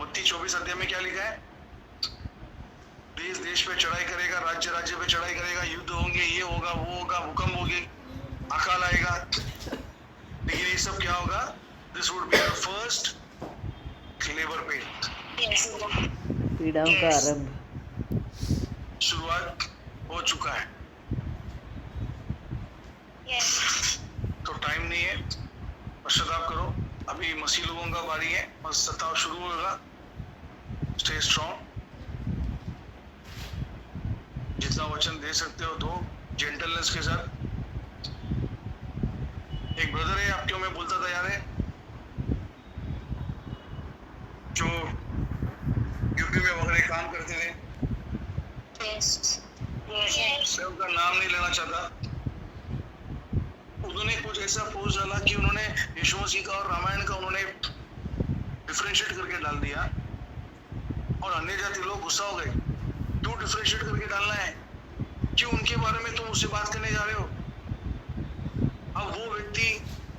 मत्ती 24 अध्याय में क्या लिखा है? देश देश पे चढ़ाई करेगा, राज्य राज्य पे चढ़ाई करेगा, युद्ध होंगे, ये होगा, वो होगा, भूकंप होगी, अकाल आएगा। लेकिन ये सब क्या होगा? This would be the first labour pain, Yes. पीड़ाओं का Yes. आरंभ। शुरुआत हो चुका है। Yes. तो टाइम नहीं है, पश्चाताप करो। अभी मसीह लोगों का बारी है, बस सताव शुरू होगा। स्टे स्ट्रॉन्ग, जितना वचन दे सकते हो दो, जेंटलनेस के साथ। एक ब्रदर है आपके, मैं बोलता था यार है, जो यूपी में वगैरह काम करते थे, Yes. Yes. मैं उनका नाम नहीं लेना चाहता। उन्होंने कुछ ऐसा पोस्ट डाला कि उन्होंने यीशु मसीह का और रामायण का उन्होंने डिफरेंशिएट करके डाल दिया और अन्य जाति लोग गुस्सा हो गए। क्यों डिफरेंशिएट करके डालना है? क्यों उनके बारे में तुम उससे बात करने जा रहे हो? अब वो व्यक्ति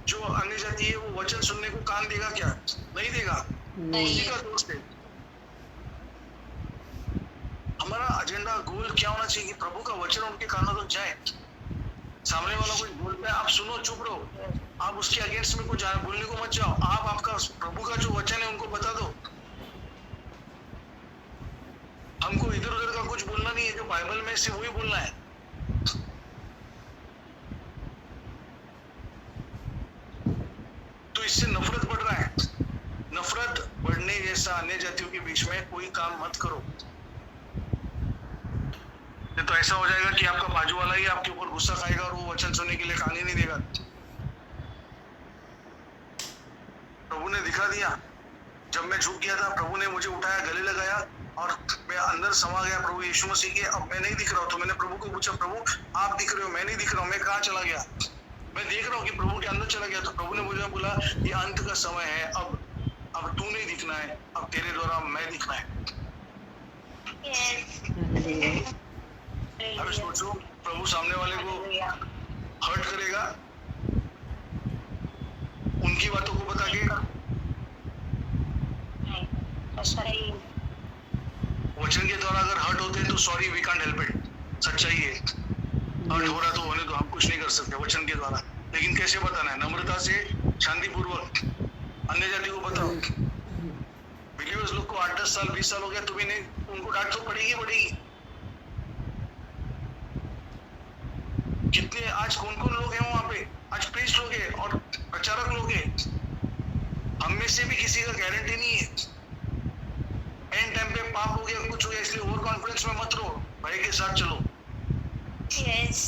जो अन्य जाति है वो वचन सुनने को कान देगा क्या? नहीं देगा। उसी का दोस्त है। हमारा एजेंडा गोल क्या होना चाहिए कि प्रभु का वचन उनके कानों तक जाए। सामने वाला कोई बोलता है, आप सुनो, चुप रहो, आप उसके अगेंस्ट में कुछ बोलने को मत जाओ। आप आपका प्रभु का जो वचन है उनको बता दो। हमको इधर उधर का कुछ बोलना नहीं है, जो बाइबल में से वही बोलना है। तो इससे नफरत बढ़ रहा है। नफरत बढ़ने जैसा अन्य जातियों के बीच में कोई काम मत करो। तो ऐसा हो जाएगा कि आपका बाजू वाला ही आपके ऊपर गुस्सा खाएगा और वो वचन सुनने के लिए कान ही नहीं देगा। प्रभु ने दिखा दिया, जब मैं झुक गया था प्रभु ने मुझे उठाया, गले लगाया और मैं अंदर समा गया प्रभु यीशु मसीह के। अब मैं नहीं दिख रहा हूँ, तो मैंने प्रभु को पूछा, प्रभु आप दिख रहे हो, मैं नहीं दिख रहा हूँ, मैं कहाँ चला गया? मैं देख रहा हूँ कि प्रभु के अंदर चला गया। तो प्रभु ने मुझे बोला, ये अंत का समय है, अब तू नहीं दिखना है, अब तेरे द्वारा मैं दिखना है। Yes. अब सोचो, प्रभु सामने वाले को हर्ट करेगा उनकी बातों को बता के। सही। वचन के द्वारा अगर हर्ट होते हैं तो sorry, we can't help it, सच्चाई है। हर्ट हो रहा तो होने दो, हम कुछ नहीं कर सकते वचन के द्वारा। लेकिन कैसे बताना है? नम्रता से, शांतिपूर्वक अन्य जाति को बताओ। बिलीवर्स लोग को 8-10 साल 20 साल हो गया, तुम्हें नहीं, उनको डांट तो पड़ेगी। कितने आज कौन कौन लोग हैं वहां पे? आज प्रीस्ट लोग हैं और प्रचारक लोग हैं। हम में से भी किसी का गारंटी नहीं है। एंड टाइम पे पाप हो गया, कुछ हो गया, इसलिए ओवर कॉन्फिडेंस में मत रहो। भय के साथ चलो, Yes.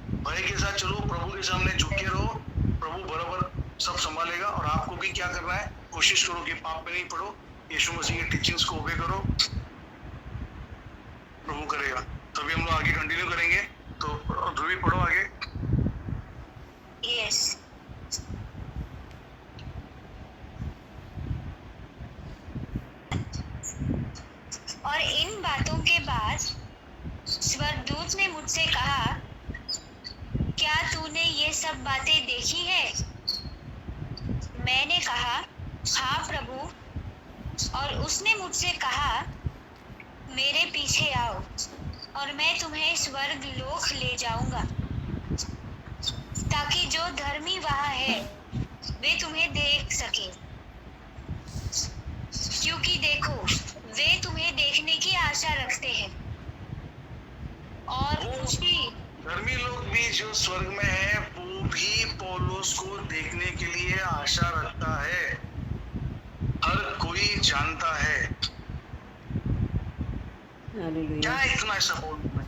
भय के साथ चलो, प्रभु के सामने झुक के रहो। प्रभु बराबर सब संभालेगा। और आपको भी क्या करना है? कोशिश करो कि पाप में नहीं पड़ो, यीशु मसीह के टीचिंग्स को ओबे करो, प्रभु करेगा। तभी हम लोग आगे कंटिन्यू करेंगे। तो ध्रुवी पढ़ो आगे। Yes. और इन बातों के बाद स्वर्गदूत ने मुझसे कहा, क्या तूने ये सब बातें देखी है? मैंने कहा, हाँ प्रभु। और उसने मुझसे कहा, मेरे पीछे आओ और मैं तुम्हें स्वर्ग लोक ले जाऊंगा, ताकि जो धर्मी वहाँ है वे तुम्हें देख सके, क्योंकि देखो वे तुम्हें देखने की आशा रखते हैं। और उसी धर्मी लोग भी जो स्वर्ग में है वो भी पौलुस को देखने के लिए आशा रखता है। हर कोई जानता है। क्या इतना ऐसा पौलुस में?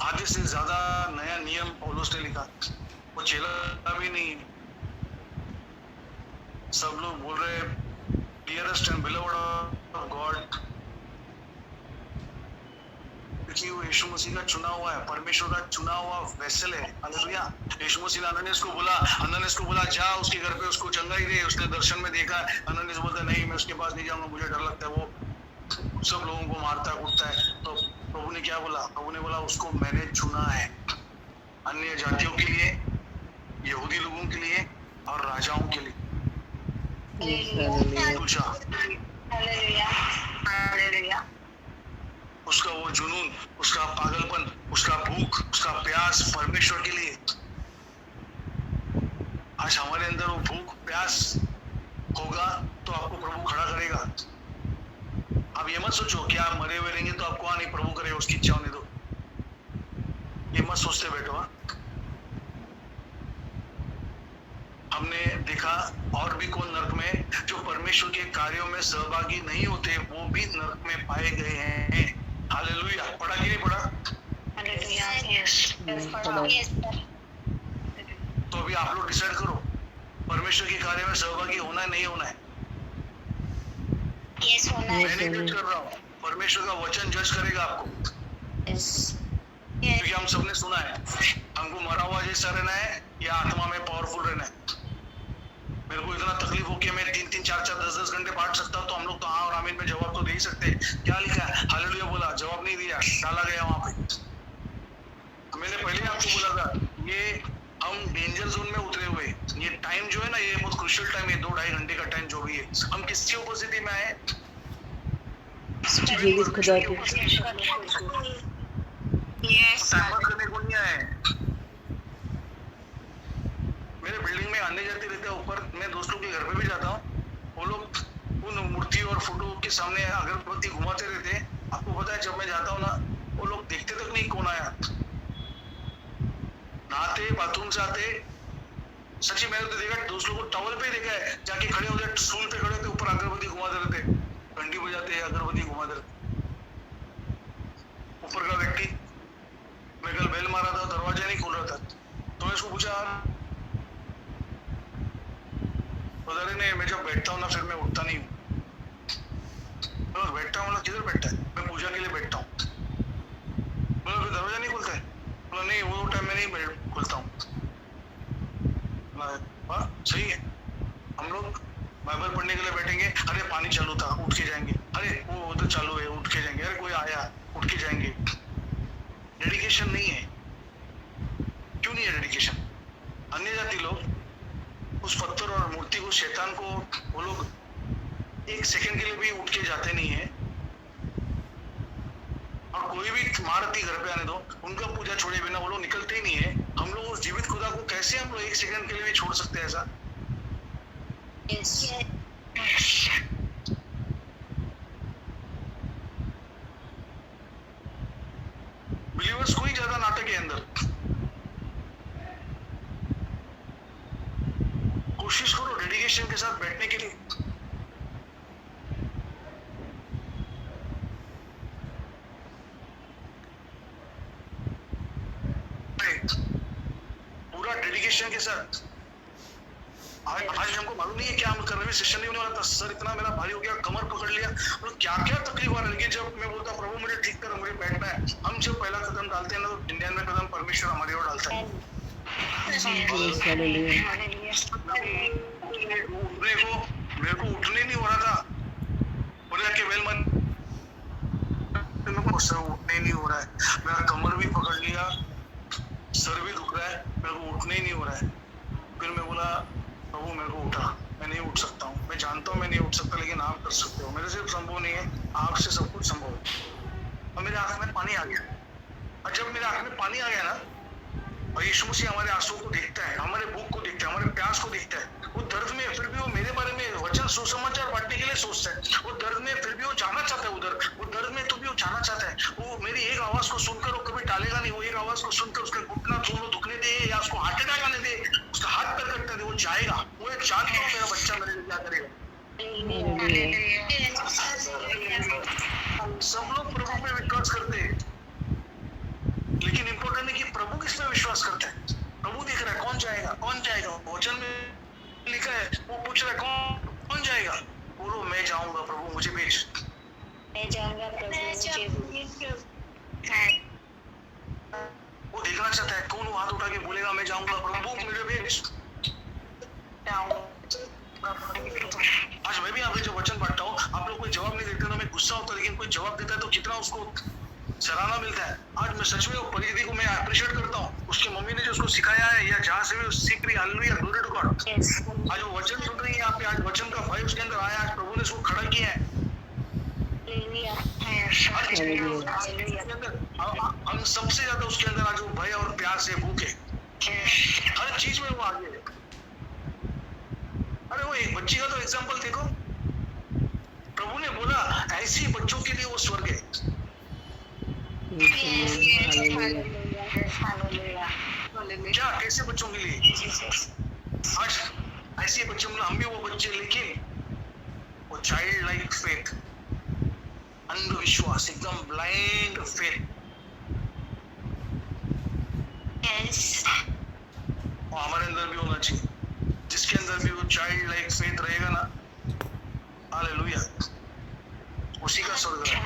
आधे से ज्यादा नया नियम पौलुस ने लिखा, वो चेला भी नहीं। सब लोग बोल रहे डियरेस्ट एंड बिलोव्ड ऑफ गॉड, क्योंकि वो यीशु मसीह का चुना हुआ है, परमेश्वर का चुना हुआ वेसल है। हालेलुया। यीशु मसीह ने अननियास को बोला जा उसके घर पे उसको चंगाई दे। उसने दर्शन में देखा, अननियास बोलता नहीं मैं उसके पास नहीं जाऊंगा, मुझे डर लगता है, वो सब लोगों को मारता कूटता है। तो प्रभु ने क्या बोला? प्रभु ने बोला उसको मैंने चुना है अन्य जातियों के लिए, यहूदी लोगों के लिए और राजाओं के लिए। उसका वो जुनून, उसका पागलपन उसका भूख, उसका प्यास परमेश्वर के लिए। आज हमारे अंदर वो भूख प्यास होगा तो आपको प्रभु खड़ा करेगा। आप ये मत सोचो कि आप मरे हुए रहेंगे तो आपको नहीं प्रभु करे उसकी इच्छा होने दो, ये मत सोचते बैठो। हमने देखा और भी कौन नरक में, जो परमेश्वर के कार्यों में सहभागी नहीं होते वो भी नरक में पाए गए हैं। हालेलुया। पढ़ा कि नहीं पढ़ा? तो अभी आप लोग डिसाइड करो, परमेश्वर के कार्य में सहभागी होना है नहीं होना है। मैं नहीं जज कर रहा हूँ, परमेश्वर का वचन जज करेगा आपको। क्योंकि हम सबने सुना है, हमको मरा हुआ जैसा रहना है या आत्मा में पावरफुल रहना है। मेरे को इतना तकलीफ हो कि मैं 3-3, 4-4, 10-10 घंटे बांट सकता हूँ, तो हम लोग तो हाँ और आमीन में जवाब तो दे ही सकते। क्या लिखा है? हालेलुया बोला, जवाब नहीं दिया, डाला गया वहां पे। मैंने पहले आपको बोला था, ये हम डेंजर जोन में उतरे हुए। ये टाइम जो है ना, ये बहुत क्रूशियल टाइम है, 2-2.5 घंटे का टाइम जो भी है। हम किसकी उपस्थिति में आए? जीवित खुदा के। सहमत करने को नहीं आए। मेरे बिल्डिंग में आने जाते रहते हैं ऊपर, मैं दोस्तों के घर पे भी जाता हूँ, वो लोग उन मूर्ति और फोटो के सामने अगरबत्ती घुमाते रहते हैं। आपको पता है, जब मैं जाता हूँ ना, वो लोग देखते तक नहीं कौन आया। नहाते, बाथरूम से आते, सच्ची मैंने तो देखा, दोस्त लोगों को टॉवल पे देखा है, जाके खड़े होते, स्टूल पे खड़े होते, ऊपर अगरबत्ती घुमाते रहते, घंटी बजाते, अगरबत्ती घुमाते रहते। ऊपर का व्यक्ति, मैं कल बेल मारा था, दरवाजा नहीं खोल रहा था, तो मैं उसको पूछा, उधर ही नहीं, मैं जब बैठता हूँ ना फिर मैं उठता नहीं हूँ। बैठता हूँ ना, किधर बैठता है? मैं पूजा के लिए बैठता हूँ। बोला फिर दरवाजा नहीं खुलता है? बोला नहीं, वो टाइम में नहीं खुलता हूँ। सही है। हम लोग बाइबल पढ़ने के लिए बैठेंगे, अरे पानी चालू था, उठ के जाएंगे, अरे वो उधर चालू है, उठ के जाएंगे, अरे कोई आया, उठ के जाएंगे। डेडिकेशन नहीं है। क्यों नहीं है डेडिकेशन? अन्य जाति लोग उस पत्थर और मूर्ति को, शैतान को, वो लोग 1 सेकंड के लिए भी उठ के जाते नहीं है। और कोई भी महारथी घर पे आने दो, उनका पूजा छोड़े बिना वो लोग निकलते ही नहीं है। हम लोग उस जीवित खुदा को कैसे हम लोग 1 सेकंड के लिए भी छोड़ सकते हैं ऐसा? बिलीवर्स को ही ज्यादा नाटक है अंदर। कोशिश करो डेडिकेशन के साथ बैठने के लिए। पूरा डेडिकेशन के साथ। आज हमको मालूम नहीं है क्या हम कर रहे हैं, सेशन नहीं होने वाला था। सर इतना मेरा भारी हो गया, कमर पकड़ लिया, और क्या क्या तकलीफ आ रही है। जब मैं बोलता प्रभु मुझे ठीक कर, मुझे बैठना है, हम जब पहला कदम डालते हैं ना, तो इंडियन में कदम परमेश्वर हमारी ओर डालता है। मेरे को उठने नहीं हो रहा था, बोले कि वेल मन उठने नहीं हो रहा है, मेरा कमर भी पकड़ लिया, सर भी दुख रहा है, मेरे को उठने ही नहीं हो रहा है। फिर मैं बोला प्रभु मेरे को उठा, मैं नहीं उठ सकता हूँ, मैं जानता हूँ मैं नहीं उठ सकता, लेकिन आप कर सकते हो। मेरे से संभव नहीं है, आपसे सब कुछ संभव है। और मेरे आंख में पानी आ गया। और जब मेरे आंख में पानी आ गया ना, और यीशु मसीह हमारे आंसुओं को देखता है, हमारे भूख को देखता है, हमारे प्यास को देखता है, वो दर्द में फिर भी वो मेरे बारे में वचन सुसमाचार बांटने के लिए सोचता है। वो दर्द में फिर भी वो जाना चाहता है उधर, वो दर्द में तो भी वो जाना चाहता है। वो मेरी एक आवाज को सुनकर वो कभी टालेगा नहीं। वो एक आवाज को सुनकर उसका घुटना दोनों दुखने दे या उसको हार्ट अटैक आने दे, उसका हाथ पैर कटने दे, वो जाएगा। वो एक जानता हूँ मेरा बच्चा मेरे लिए क्या करेगा। सब लोग प्रभु पे विश्वास करते हैं, लेकिन इंपॉर्टेंट है कि प्रभु किस पे विश्वास करता है। प्रभु देख रहा है कौन जाएगा, कौन जाएगा। वचन में लिखा है, वो पूछ रहा है कौन जाएगा। बोलो मैं जाऊंगा प्रभु मुझे भेज। मैं जाऊंगा प्रभु मुझे भेज। वो देखना चाहता है कौन हाथ उठा के बोलेगा मैं जाऊंगा प्रभु मुझे भेज। आज मैं भी आपके जो वचन बांटता हूँ, आप लोग कोई जवाब नहीं देते तो मैं गुस्सा होता, लेकिन कोई जवाब देता है तो कितना उसको सराहना मिलता है। आज मैं सच में वो परिधि को मैं अप्रिशिएट करता हूँ। उसकी मम्मी ने जो उसको सिखाया है, या जहाँ से भी सीख रही, हालेलुया, ग्लोरी टू गॉड। आज वो वचन सुन रही है यहाँ पे, आज वचन का भाई उसके अंदर आया, आज प्रभु ने उसको खड़ा किया है। आज हालेलुया। हम सबसे ज्यादा उसके अंदर आज वो भय और प्यास है, भूख है, हर चीज में वो आगे है। अरे वो एक बच्ची का तो एग्जाम्पल देखो, प्रभु ने बोला ऐसी बच्चों के लिए वो स्वर्ग है। क्या कैसे बच्चों के लिए? आज ऐसे बच्चों में हम भी वो बच्चे, लेकिन वो चाइल्ड लाइक फेथ, अंधविश्वास, एकदम ब्लाइंड फेथ, वो हमारे अंदर भी होना चाहिए। जिसके अंदर भी वो चाइल्ड लाइक फेथ रहेगा ना, हालेलुया, उसी का स्वर्ग है।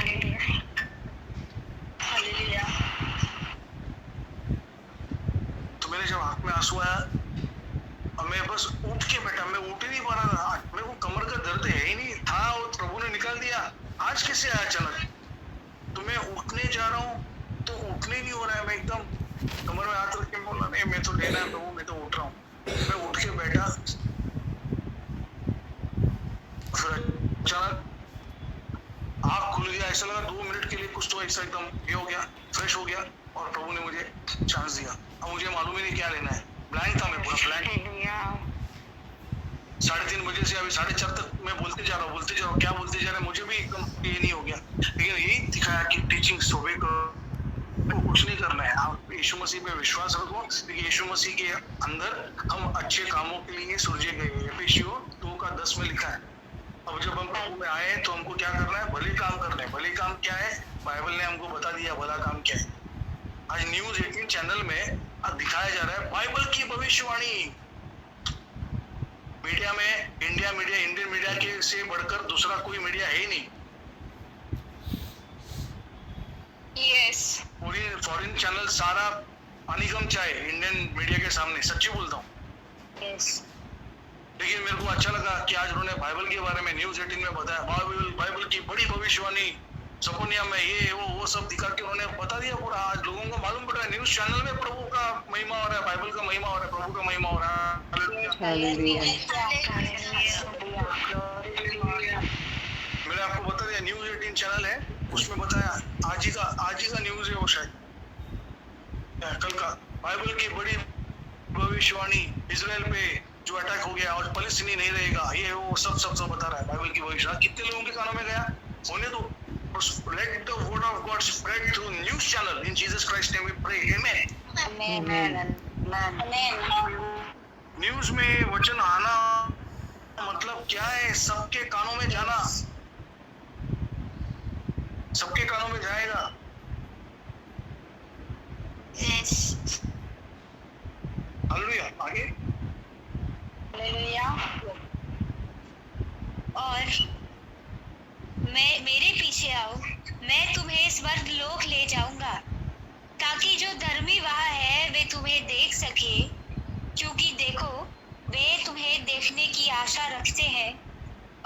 तो मेरे जब आंख में आंसू आया और मैं बस उठ के बैठा, मैं उठ ही नहीं पा रहा था, मेरे को कमर का दर्द है ही नहीं था, और प्रभु ने निकाल दिया। आज कैसे आया अचानक? तो मैं उठने जा रहा हूँ तो उठने नहीं हो रहा है, मैं एकदम कमर में हाथ रख के बोला नहीं मैं तो लेना है प्रभु, मैं तो उठ रहा हूँ। मैं उठ के बैठा, फिर अचानक आँख खुल गया, ऐसा लगा 2 मिनट के लिए कुछ तो ऐसा एकदम ये हो गया, फ्रेश हो गया, और प्रभु ने मुझे चांस दिया। अब मुझे मालूम ही नहीं क्या लेना है, ब्लैंक था मैं, पूरा ब्लैंक। 3:30 बजे से अभी 4:30 तक मैं बोलते जा रहा हूँ, क्या बोलते जा रहा है मुझे भी एकदम ये नहीं हो गया, लेकिन यही दिखाया कि टीचिंग सुबह को कुछ नहीं करना है, आप यीशु मसीह पे विश्वास रखो, क्योंकि यीशु मसीह के अंदर हम अच्छे कामों के लिए सृजे गए हैं। एफिसियों 2:10 में लिखा है। अब जब हम प्रभु में आए तो हमको क्या करना है? भले काम करना है। भले काम क्या है? बाइबल ने हमको बता दिया भला काम क्या है। आज न्यूज़ 18 चैनल में दिखाया जा रहा है बाइबल की भविष्यवाणी। मीडिया में इंडियन मीडिया के से बढ़कर दूसरा कोई मीडिया है ही नहीं। यस, फॉरेन चैनल सारा अनिगम चाहे इंडियन मीडिया के सामने, सच्ची बोलता हूँ। यस, लेकिन मेरे को अच्छा लगा कि आज उन्होंने बाइबल के बारे में न्यूज़ 18 में बताया, बाइबल की बड़ी भविष्यवाणी, सपोनिया में ये वो सब दिखा के उन्होंने बता दिया पूरा। आज लोगों को मालूम पड़ रहा है, न्यूज़ चैनल में प्रभु का महिमा हो रहा है, बाइबल का महिमा हो रहा है, प्रभु का महिमा हो रहा है। मैंने आपको बता दिया, न्यूज़ 18 चैनल है, उसमें बताया आज ही का न्यूज़ है वो, शायद कल का, बाइबल की बड़ी भविष्यवाणी, इजराइल पे जो अटैक हो गया और फलस्तीनी नहीं रहेगा, ये वो सब बता रहा है बाइबल की भविष्यवाणी। कितने लोगों के कानों में गया? होने दो। Let the word of God spread through news channel. In Jesus Christ's name we pray. Amen. News में वचन आना मतलब क्या है? सबके कानों में जाना, सबके कानों में जाएगा। हालेलुया। आगे और मेरे पीछे आओ, मैं तुम्हें स्वर्ग लोक ले जाऊंगा, ताकि जो धर्मी वहाँ है वे तुम्हें देख सके, क्योंकि देखो वे तुम्हें देखने की आशा रखते हैं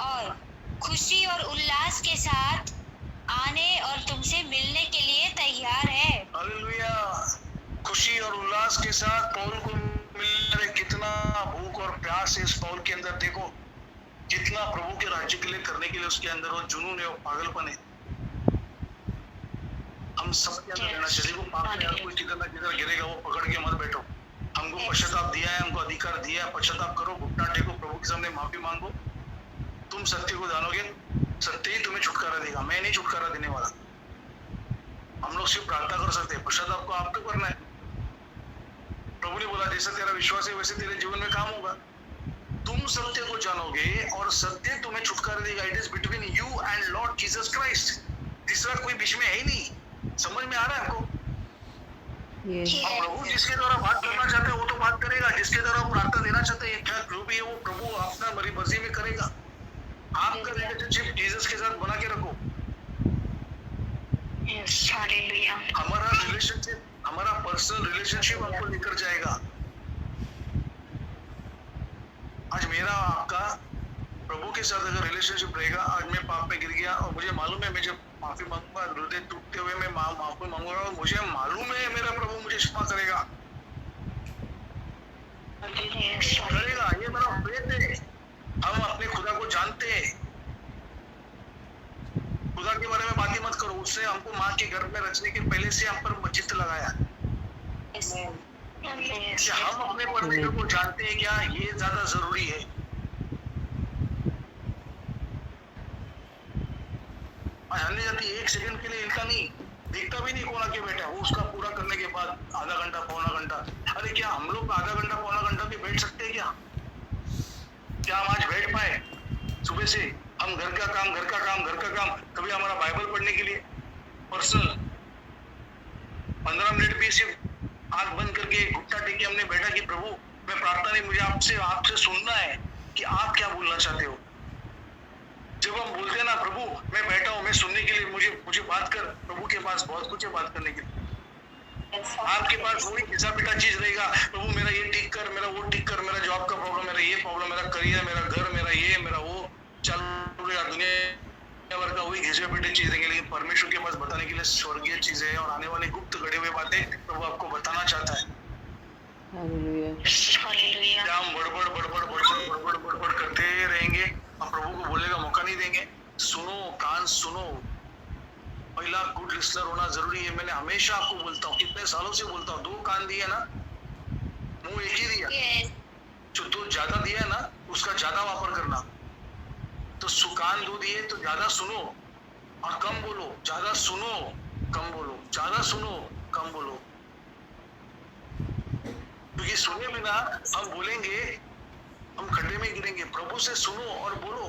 और खुशी और उल्लास के साथ आने और तुमसे मिलने के लिए तैयार है। हालेलुया। खुशी और उल्लास के साथ पौल को मिलने, कितना भूख और प्यास है इस पौल के अंदर। देखो कितना प्रभु के राज्य के लिए करने के लिए उसके अंदर वो जुनून है, वो पागलपन है। हम सबके अंदर रहना चाहिए। देखो पाप में हर कोई किधर ना किधर गिरेगा, वो पकड़ के मत बैठो। हमको पश्चाताप दिया है, हमको अधिकार दिया है, पश्चाताप करो, घुटना टेको, प्रभु के सामने माफी मांगो। तुम सत्य को जानोगे, सत्य ही तुम्हें छुटकारा देगा। मैं नहीं छुटकारा देने वाला। हम लोग सिर्फ प्रार्थना कर सकते हैं, पश्चाताप को आपको करना है। प्रभु ने बोला जैसा तेरा विश्वास है वैसे तेरे जीवन में काम होगा। तुम सत्य को जानोगे और सत्य तुम्हें छुटकारा देगा। It is between you and Lord Jesus Christ. तीसरा कोई बीच में है ही नहीं। समझ में आ रहा है आपको? प्रभु जिसके द्वारा बात करना चाहते हैं वो तो बात करेगा, जिसके द्वारा प्रार्थना देना चाहते हैं क्या जो भी है वो प्रभु अपना मरी मर्जी में करेगा। आपका रिलेशनशिप जीसस के साथ बना के रखो। हमारा रिलेशनशिप, हमारा पर्सनल रिलेशनशिप आपको लेकर जाएगा। आज मेरा आपका प्रभु के साथ अगर रिलेशनशिप रहेगा, आज मैं पाप में गिर गया और मुझे मालूम है मैं जब माफी मांगूंगा, हृदय टूटते हुए मैं माफी मांगूंगा और मुझे मालूम है मेरा प्रभु मुझे क्षमा करेगा। ये मेरा फेथ है। हम अपने खुदा को जानते हैं। खुदा के बारे में बात ही मत करो, उसने हमको माँ के गर्भ में रचने के पहले से हम पर चित्त लगाया। क्या हम अपने परमेश्वर को जानते हैं क्या? ये ज्यादा जरूरी है। अन्य जाति एक सेकंड के लिए इनका नहीं देखता भी नहीं कौन आके बैठा, वो उसका पूरा करने के बाद आधा घंटा पौना घंटा। अरे क्या हम लोग आधा घंटा पौना घंटा भी बैठ सकते हैं क्या? क्या हम आज बैठ पाए? सुबह से हम घर का काम, कभी हमारा बाइबल पढ़ने के लिए पर्सनल 15 मिनट भी सिर्फ आंख बंद करके घुटना टेके हमने बैठा कि प्रभु मैं प्रार्थना नहीं, मुझे आपसे सुनना है कि आप क्या बोलना चाहते हो। जब हम बोलते हैं ना प्रभु मैं बैठा हूँ, मैं सुनने के लिए, मुझे बात कर, प्रभु के पास बहुत कुछ है बात करने के लिए। आपके पास वही घिसा पिटा चीज रहेगा, प्रभु मेरा ये ठीक कर, मेरा वो ठीक कर, मेरा जॉब का प्रॉब्लम, मेरा ये प्रॉब्लम, मेरा करियर, मेरा घर, मेरा ये मेरा वो चल रहेगा, दुनिया भर का वही घिसे पिटे चीज रहेंगे। लेकिन परमेश्वर के पास बताने के लिए स्वर्गीय चीजें हैं और आने वाली गुप्त गड़े हुए बातें प्रभु आपको बताना चाहता है। क्या हम बड़बड़ करते रहेंगे और प्रभु को बोलने का मौका नहीं देंगे? सुनो, कान सुनो। पहला गुड लिसनर होना जरूरी है। मैंने हमेशा आपको बोलता हूँ, कितने सालों से बोलता हूँ, 2 कान दिए ना, मुंह एक ही दिया। जो 2 ज्यादा दिया है ना उसका ज्यादा वापर करना। तो कान 2 दिए तो ज्यादा सुनो और कम बोलो, ज्यादा सुनो कम बोलो, ज्यादा सुनो कम बोलो। क्योंकि सुने बिना हम बोलेंगे हम खड्डे में गिरेंगे। प्रभु से सुनो और बोलो।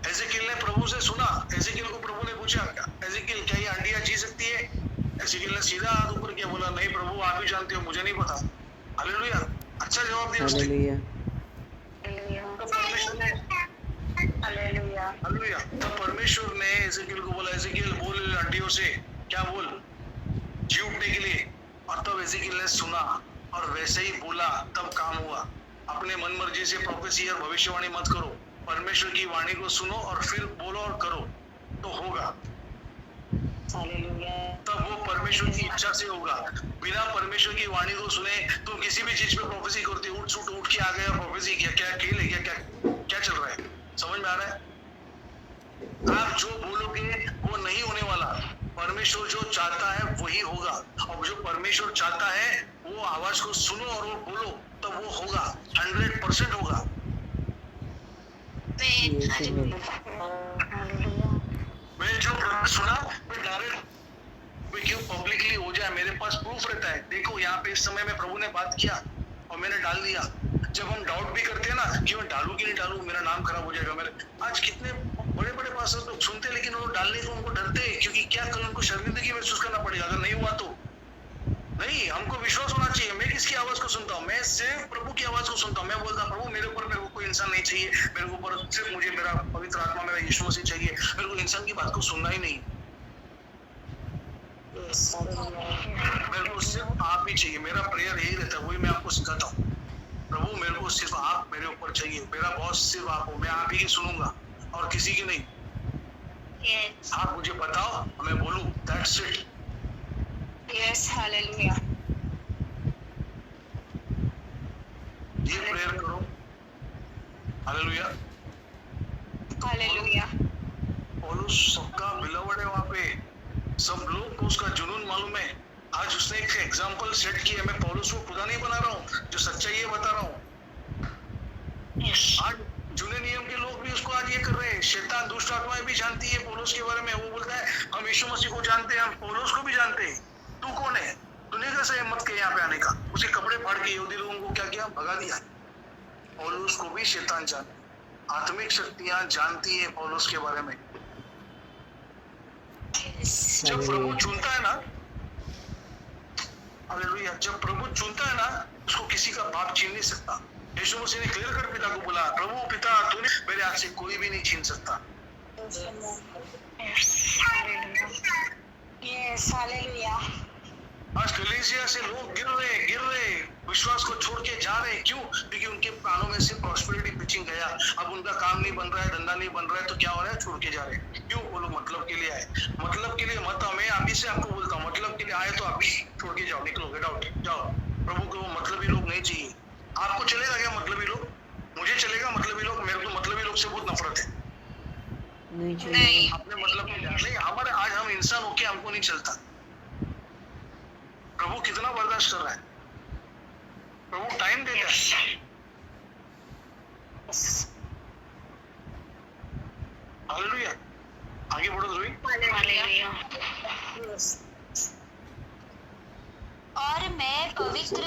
एजेकिएल ने प्रभु से सुना, एजेकिएल को प्रभु ने पूछा एजेकिएल क्या ये हड्डियां जी सकती है? एजेकिएल ने सीधा हाथ ऊपर किया, बोला नहीं प्रभु आप ही जानते हो, मुझे नहीं पता। हालेलुया, अच्छा जवाब दिया उसने। तो परमेश्वर ने एजेकिएल को बोला एजेकिएल बोल हड्डियों से क्या बोल, जी उठने के लिए। और तब एजेकिएल ने सुना और वैसे ही बोला, तब काम हुआ। अपने मन मर्जी से प्रोफेसी और भविष्यवाणी मत करो, परमेश्वर की वाणी को सुनो और फिर बोलो और करो तो होगा। तब वो परमेश्वर की इच्छा से होगा। बिना परमेश्वर की वाणी को सुने तुम किसी भी चीज पे प्रोफेसी करते, उठ के आ गए और प्रोफेसी किया, क्या खेल है क्या चल रहा है? समझ में आ रहा है? आप जो बोलोगे वो नहीं होने वाला। परमेश्वर जो चाहता है वही होगा, और जो परमेश्वर चाहता है वो आवाज को सुनो और वो बोलो, तब वो होगा, 100% होगा। मैं जो सुना मैं डायरेक्ट क्यों पब्लिकली हो जाए, मेरे पास प्रूफ रहता है। देखो यहाँ पे इस समय में प्रभु ने बात किया और मैंने डाल दिया। जब हम डाउट भी करते हैं ना कि मैं डालू कि नहीं डालू, मेरा नाम खराब हो जाएगा, मेरे आज कितने बड़े बड़े पास्टर लोग सुनते लेकिन वो डालने को उनको डरते हैं, क्योंकि क्या कल उनको शर्मिंदगी महसूस करना पड़ेगा अगर नहीं हुआ तो। नहीं, हमको विश्वास होना चाहिए। मैं किसकी आवाज को सुनता हूँ? मैं सिर्फ प्रभु की आवाज को सुनता हूँ। मैं बोलता हूँ प्रभु मेरे को कोई इंसान नहीं चाहिए, मेरे को ऊपर सिर्फ मुझे मेरा पवित्र आत्मा, मेरा यीशु मसीह चाहिए, मेरे को इंसान की बात को सुनना ही नहीं। मेरे को सिर्फ आप ही चाहिए। मेरा प्रेयर यही रहता है, वही मैं आपको सिखाता हूँ। प्रभु मेरे को सिर्फ आप मेरे ऊपर चाहिए, मेरा बॉस सिर्फ आप हो, मैं आप ही की सुनूंगा और किसी की नहीं। आप मुझे बताओ, मैं बोलूं, दैट्स इट। Yes, hallelujah. ये प्रेयर करो। Hallelujah, Hallelujah. पौलुस सबका बिलवड है वहां पे, सब लोग को उसका जुनून मालूम है। आज उसने एक एग्जाम्पल सेट किया। मैं पौलुस को खुदा नहीं बना रहा हूँ, जो सच्चाई है बता रहा हूँ। आज जुने नियम के लोग भी उसको आज ये कर रहे हैं। शैतान दुष्ट आत्माएं भी जानती है पौलुस के बारे में। वो बोलता है हम यीशु मसीह को जानते हैं, हम पौलुस को भी जानते हैं। तू कौन है? तूने कैसे हिम्मत किया यहाँ पे आने का? उसके कपड़े फाड़ के यहूदी लोगों को क्या किया? भगा दिया। पौलुस को भी शैतान जानता है, आत्मिक शक्तियां जानती है पौलुस के बारे में। जब प्रभु चुनता है ना, हालेलुया, जब प्रभु चुनता है ना, उसको किसी का बाप छीन नहीं सकता। यीशु मसीह ने क्लियर कर पिता को बोला, प्रभु पिता तूने मेरे हाथ से कोई भी नहीं छीन सकता। Yes, hallelujah. आज कलीसिया से लोग गिर रहे, विश्वास को छोड़ के जा रहे। क्यों? क्योंकि उनके कानों में से प्रॉस्पेरिटी पिचिंग गया। अब उनका काम नहीं बन रहा है, धंधा नहीं बन रहा है, तो क्या हो रहा है? छोड़ के जा रहे। क्यों? वो लोग मतलब के लिए आए। मतलब के लिए मत, मैं अभी से आपको बोलता हूँ, मतलब के लिए आए तो अभी छोड़ के जाओ, निकलो, गेट आउट, जाओ। प्रभु को मतलबी लोग नहीं चाहिए। आपको चलेगा क्या मतलबी लोग? मुझे चलेगा मतलबी लोग? मेरे को मतलबी लोग से बहुत नफरत है। नहीं चलेगा। अपने मतलब के लिए नहीं। हमारे आज हम इंसान होके हमको नहीं चलता। प्रभु कितना बर्दाश्त कर रहा है, प्रभु टाइम देता है। हालेलुया। आगे बढ़ो ध्रुवी। और मैं पवित्र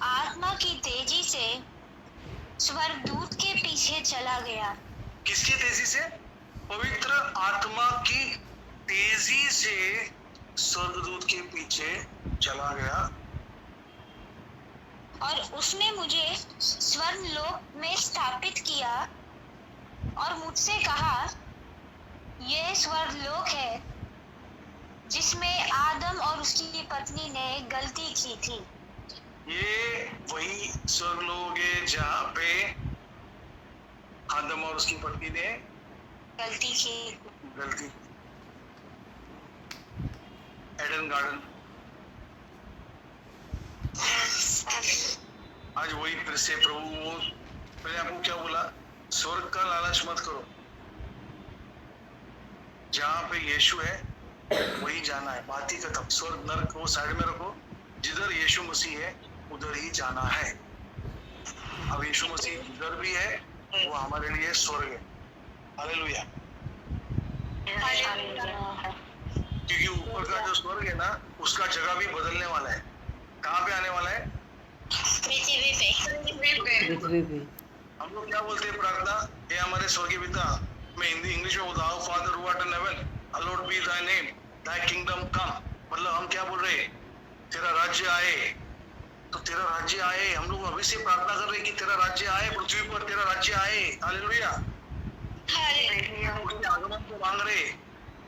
आत्मा की तेजी से स्वर्गदूत के पीछे चला गया। किसकी तेजी से? पवित्र आत्मा की तेजी से स्वर्गदूत के पीछे चला गया। और उसने मुझे स्वर्गलोक में स्थापित किया और मुझसे कहा, यह स्वर्गलोक है जिसमें आदम और उसकी पत्नी ने गलती की थी। ये वही स्वर्गलोक है जहाँ पे आदम और उसकी पत्नी ने गलती की। Eden garden. आज वही फिर से प्रभु मैंने आपको क्या बोला, स्वर्ग का लालच मत करो। जहाँ पे यीशु है वही जाना है, बात ही खत्म। स्वर्ग नरक को साइड में रखो, जिधर यीशु मसीह है उधर ही जाना है। अब यीशु मसीह जिधर भी है वो हमारे लिए स्वर्ग है। हालेलुया। क्योंकि ऊपर का जो स्वर्ग है ना, उसका जगह भी बदलने वाला है। कहाँ पे आने वाला है? पृथ्वी पे। हम लोग क्या बोलते हैं प्रार्थना? ये हमारे स्वर्गीय पिता, मैं हिंदी इंग्लिश में बोलता हूँ, father who art in heaven, hallowed be thy name, thy kingdom come। मतलब हम क्या बोल रहे हैं? तेरा राज्य आए। तो तेरा राज्य आए, हम लोग अभी से प्रार्थना कर रहे हैं कि तेरा राज्य आए पृथ्वी पर, तेरा राज्य आए। हालेलुया। उसके आगमन को मांग रहे।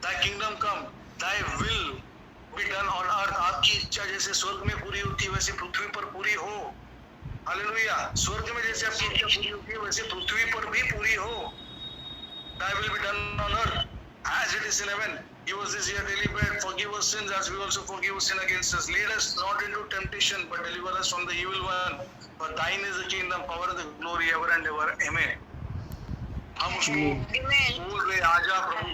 thy kingdom come, thy will be done on earth। आपकी इच्छा जैसे स्वर्ग में पूरी होती है वैसे पृथ्वी पर पूरी हो। हालेलुया। स्वर्ग में जैसे आपकी इच्छा पूरी होती है वैसे पृथ्वी पर भी पूरी हो। thy will be done on earth as it is in heaven। Give us this year daily bread, forgive us sins as we also forgive sin against us। Lead us not into temptation, but deliver us from the evil one। For thine is the kingdom, power and the glory ever and ever। Amen। हम उसको बोल रहे, आजा प्रभु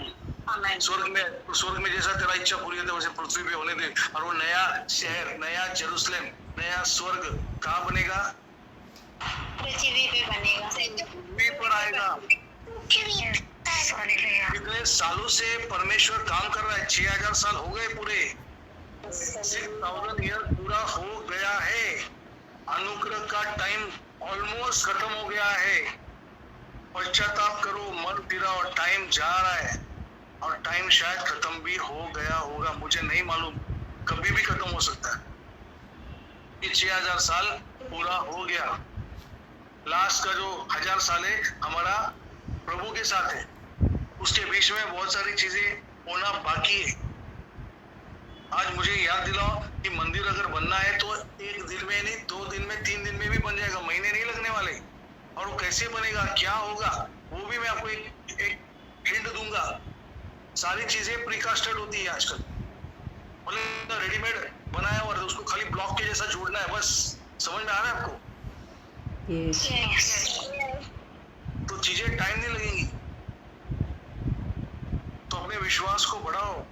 स्वर्ग में जैसा तेरा इच्छा पूरी होती है वैसे पृथ्वी पे होने दे। और वो नया शहर, नया जेरूसलम, नया स्वर्ग कहाँ बनेगा? पृथ्वी पे बनेगा। पृथ्वी पर आएगा। कितने सालों से परमेश्वर काम कर रहा है? 6000 साल हो गए पूरे। 6000 ईयर पूरा हो गया है। अनुग्रह का टाइम ऑलमोस्ट खत्म हो गया है। पश्चाताप करो, मन फिराओ, टाइम जा रहा है और टाइम शायद खत्म भी हो गया होगा, मुझे नहीं मालूम, कभी भी खत्म हो सकता है। 6000 साल पूरा हो गया। लास्ट का जो 1000 साल है हमारा प्रभु के साथ है, उसके बीच में बहुत सारी चीजें होना बाकी है। आज मुझे याद दिलाओ कि मंदिर अगर बनना है तो 1 दिन में नहीं, 2 दिन में, 3 दिन में भी बन जाएगा, महीने नहीं लगने वाले। और वो कैसे बनेगा, क्या होगा, वो भी मैं आपको एक हिंट दूंगा। सारी चीजें प्रीकास्टेड होती है आजकल, मतलब रेडीमेड बनाया हुआ है, उसको खाली ब्लॉक के जैसा जोड़ना है बस। समझ में आ रहा है आपको? तो चीजें टाइम नहीं लगेंगी। तो अपने विश्वास को बढ़ाओ।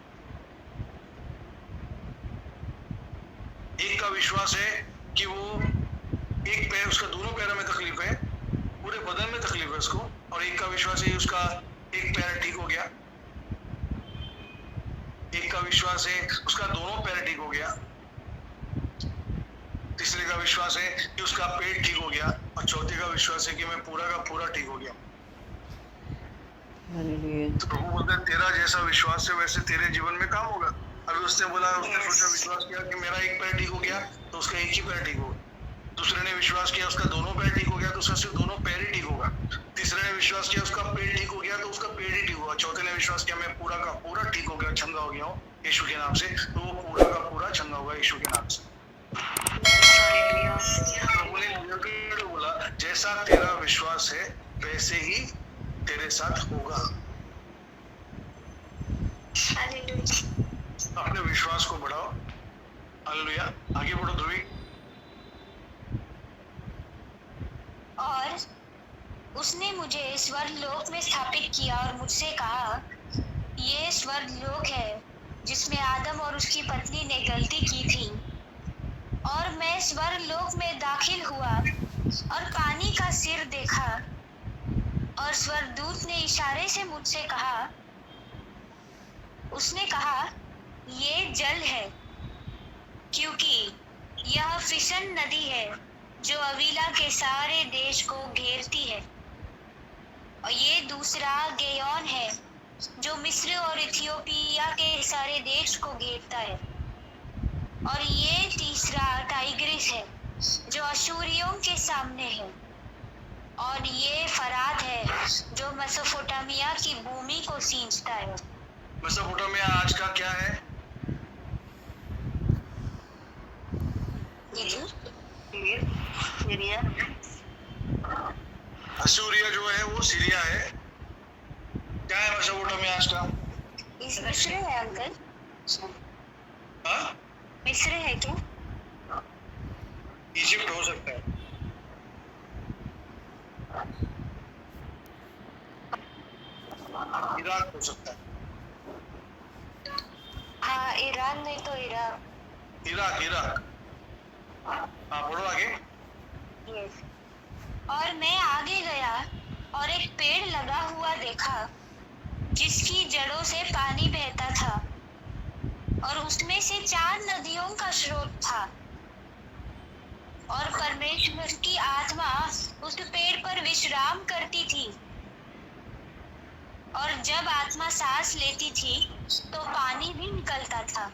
एक का विश्वास है कि वो एक पैर, उसका दोनों पैरों में तकलीफ है, पूरे बदन में तकलीफ है उसको। और एक का विश्वास है उसका एक पैर ठीक हो गया। एक का विश्वास है उसका दोनों पैर ठीक हो गया। तीसरे का विश्वास है कि उसका पेट ठीक हो गया। और चौथे का विश्वास है कि मैं पूरा का पूरा ठीक हो गया। तो प्रभु बोलते हैं तेरा जैसा विश्वास है वैसे तेरे जीवन में काम होगा। अभी उसने बोला, उसने सोचा, विश्वास किया कि मेरा एक पैर ठीक हो गया तो उसका एक ही पैर ठीक होगा। दूसरे ने विश्वास किया उसका दोनों पैर ठीक हो गया तो उसका सिर्फ दोनों पैर ही ठीक होगा। तीसरे ने विश्वास किया उसका पेट ठीक हो गया तो उसका पेट ही ठीक होगा। चौथे ने विश्वास किया मैं पूरा का पूरा ठीक हो गया, चंगा हो गया हूँ यीशु के नाम से, तो वो पूरा का पूरा चंगा होगा यीशु के नाम से। प्रभु ने बोला जैसा तेरा विश्वास है वैसे ही तेरे साथ होगा। अपने विश्वास को बढ़ाओ। हालेलुया। आगे बढ़ो ध्रुवी। और उसने मुझे स्वर्गलोक में स्थापित किया और मुझसे कहा, ये स्वर्गलोक है जिसमें आदम और उसकी पत्नी ने गलती की थी। और मैं स्वर्गलोक में दाखिल हुआ और पानी का सिर देखा, और स्वर्गदूत ने इशारे से मुझसे कहा, उसने कहा, ये जल है, क्योंकि यह फिशन नदी है जो अवीला के सारे देश को घेरती है। और ये दूसरा गेयोन है जो मिस्र और इथियोपिया के सारे देश को घेरता है। और ये तीसरा टाइग्रिस है जो अशूरियों के सामने है। और ये फरात है जो मेसोपोटामिया की भूमि को सींचता है। मेसोपोटामिया आज का क्या है? सीरिया। अशूरिया जो है वो सीरिया है। क्या है मेसोपोटामिया आज का? मिस्र है अंकल। हाँ? मिस्र है क्या? इजिप्ट हो सकता है। इराक हो सकता है। हाँ, ईरान नहीं तो इराक। इराक। हाँ, पढ़ो आगे। यस। और मैं आगे गया और एक पेड़ लगा हुआ देखा जिसकी जड़ों से पानी बहता था, और उसमें से 4 नदियों का स्रोत था। और परमेश्वर की आत्मा उस पेड़ पर विश्राम करती थी। और जब आत्मा सांस लेती थी तो पानी भी निकलता था।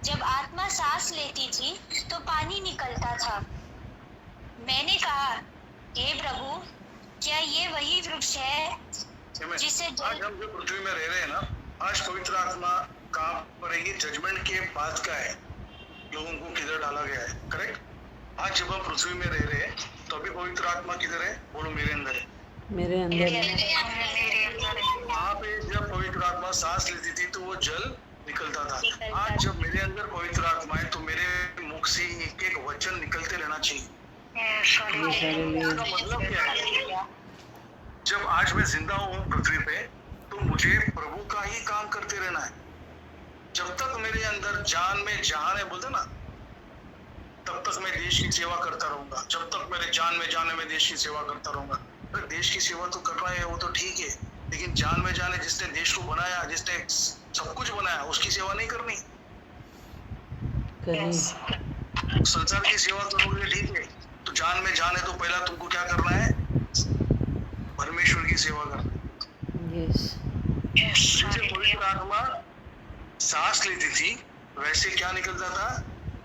जब आत्मा सांस लेती थी तो पानी निकलता था। मैंने कहा, हे प्रभु, क्या ये वही वृक्ष है जिसे आज हम जो पृथ्वी में रह रहे हैं ना, आज पवित्र आत्मा कहाँ पड़ेगी? जजमेंट के बाद का है, लोगों को किधर डाला गया है। करेक्ट? आज जब हम पृथ्वी में रह रहे हैं तो अभी पवित्र आत्मा किधर है? बोलो, मेरे अंदर है। मेरे अंदर वहाँ पे जब पवित्र आत्मा सांस लेती थी तो वो जल निकलता था। आज जब मेरे अंदर पवित्र आत्मा है तो मेरे मुख से एक एक वचन निकलते रहना चाहिए। इसका मतलब क्या है? जब आज मैं जिंदा हूँ पृथ्वी पे तो मुझे प्रभु का ही काम करते रहना है। जब तक मेरे अंदर जान में जान है, बोलते ना, तब तक मैं देश की सेवा करता रहूंगा। जब तक मेरे जान में जाने में देश की सेवा करता रहूंगा। अरे देश की सेवा तो कर रहा है वो तो ठीक है, लेकिन जान में जाने जिसने देश को बनाया, जिसने सब कुछ बनाया, उसकी सेवा नहीं करनी। संसार की सेवा करोगे ठीक है, तो जान में जाने तो पहला तुमको क्या करना है? परमेश्वर की सेवा करना। जैसे पवित्र आत्मा सांस लेती थी वैसे क्या निकलता था?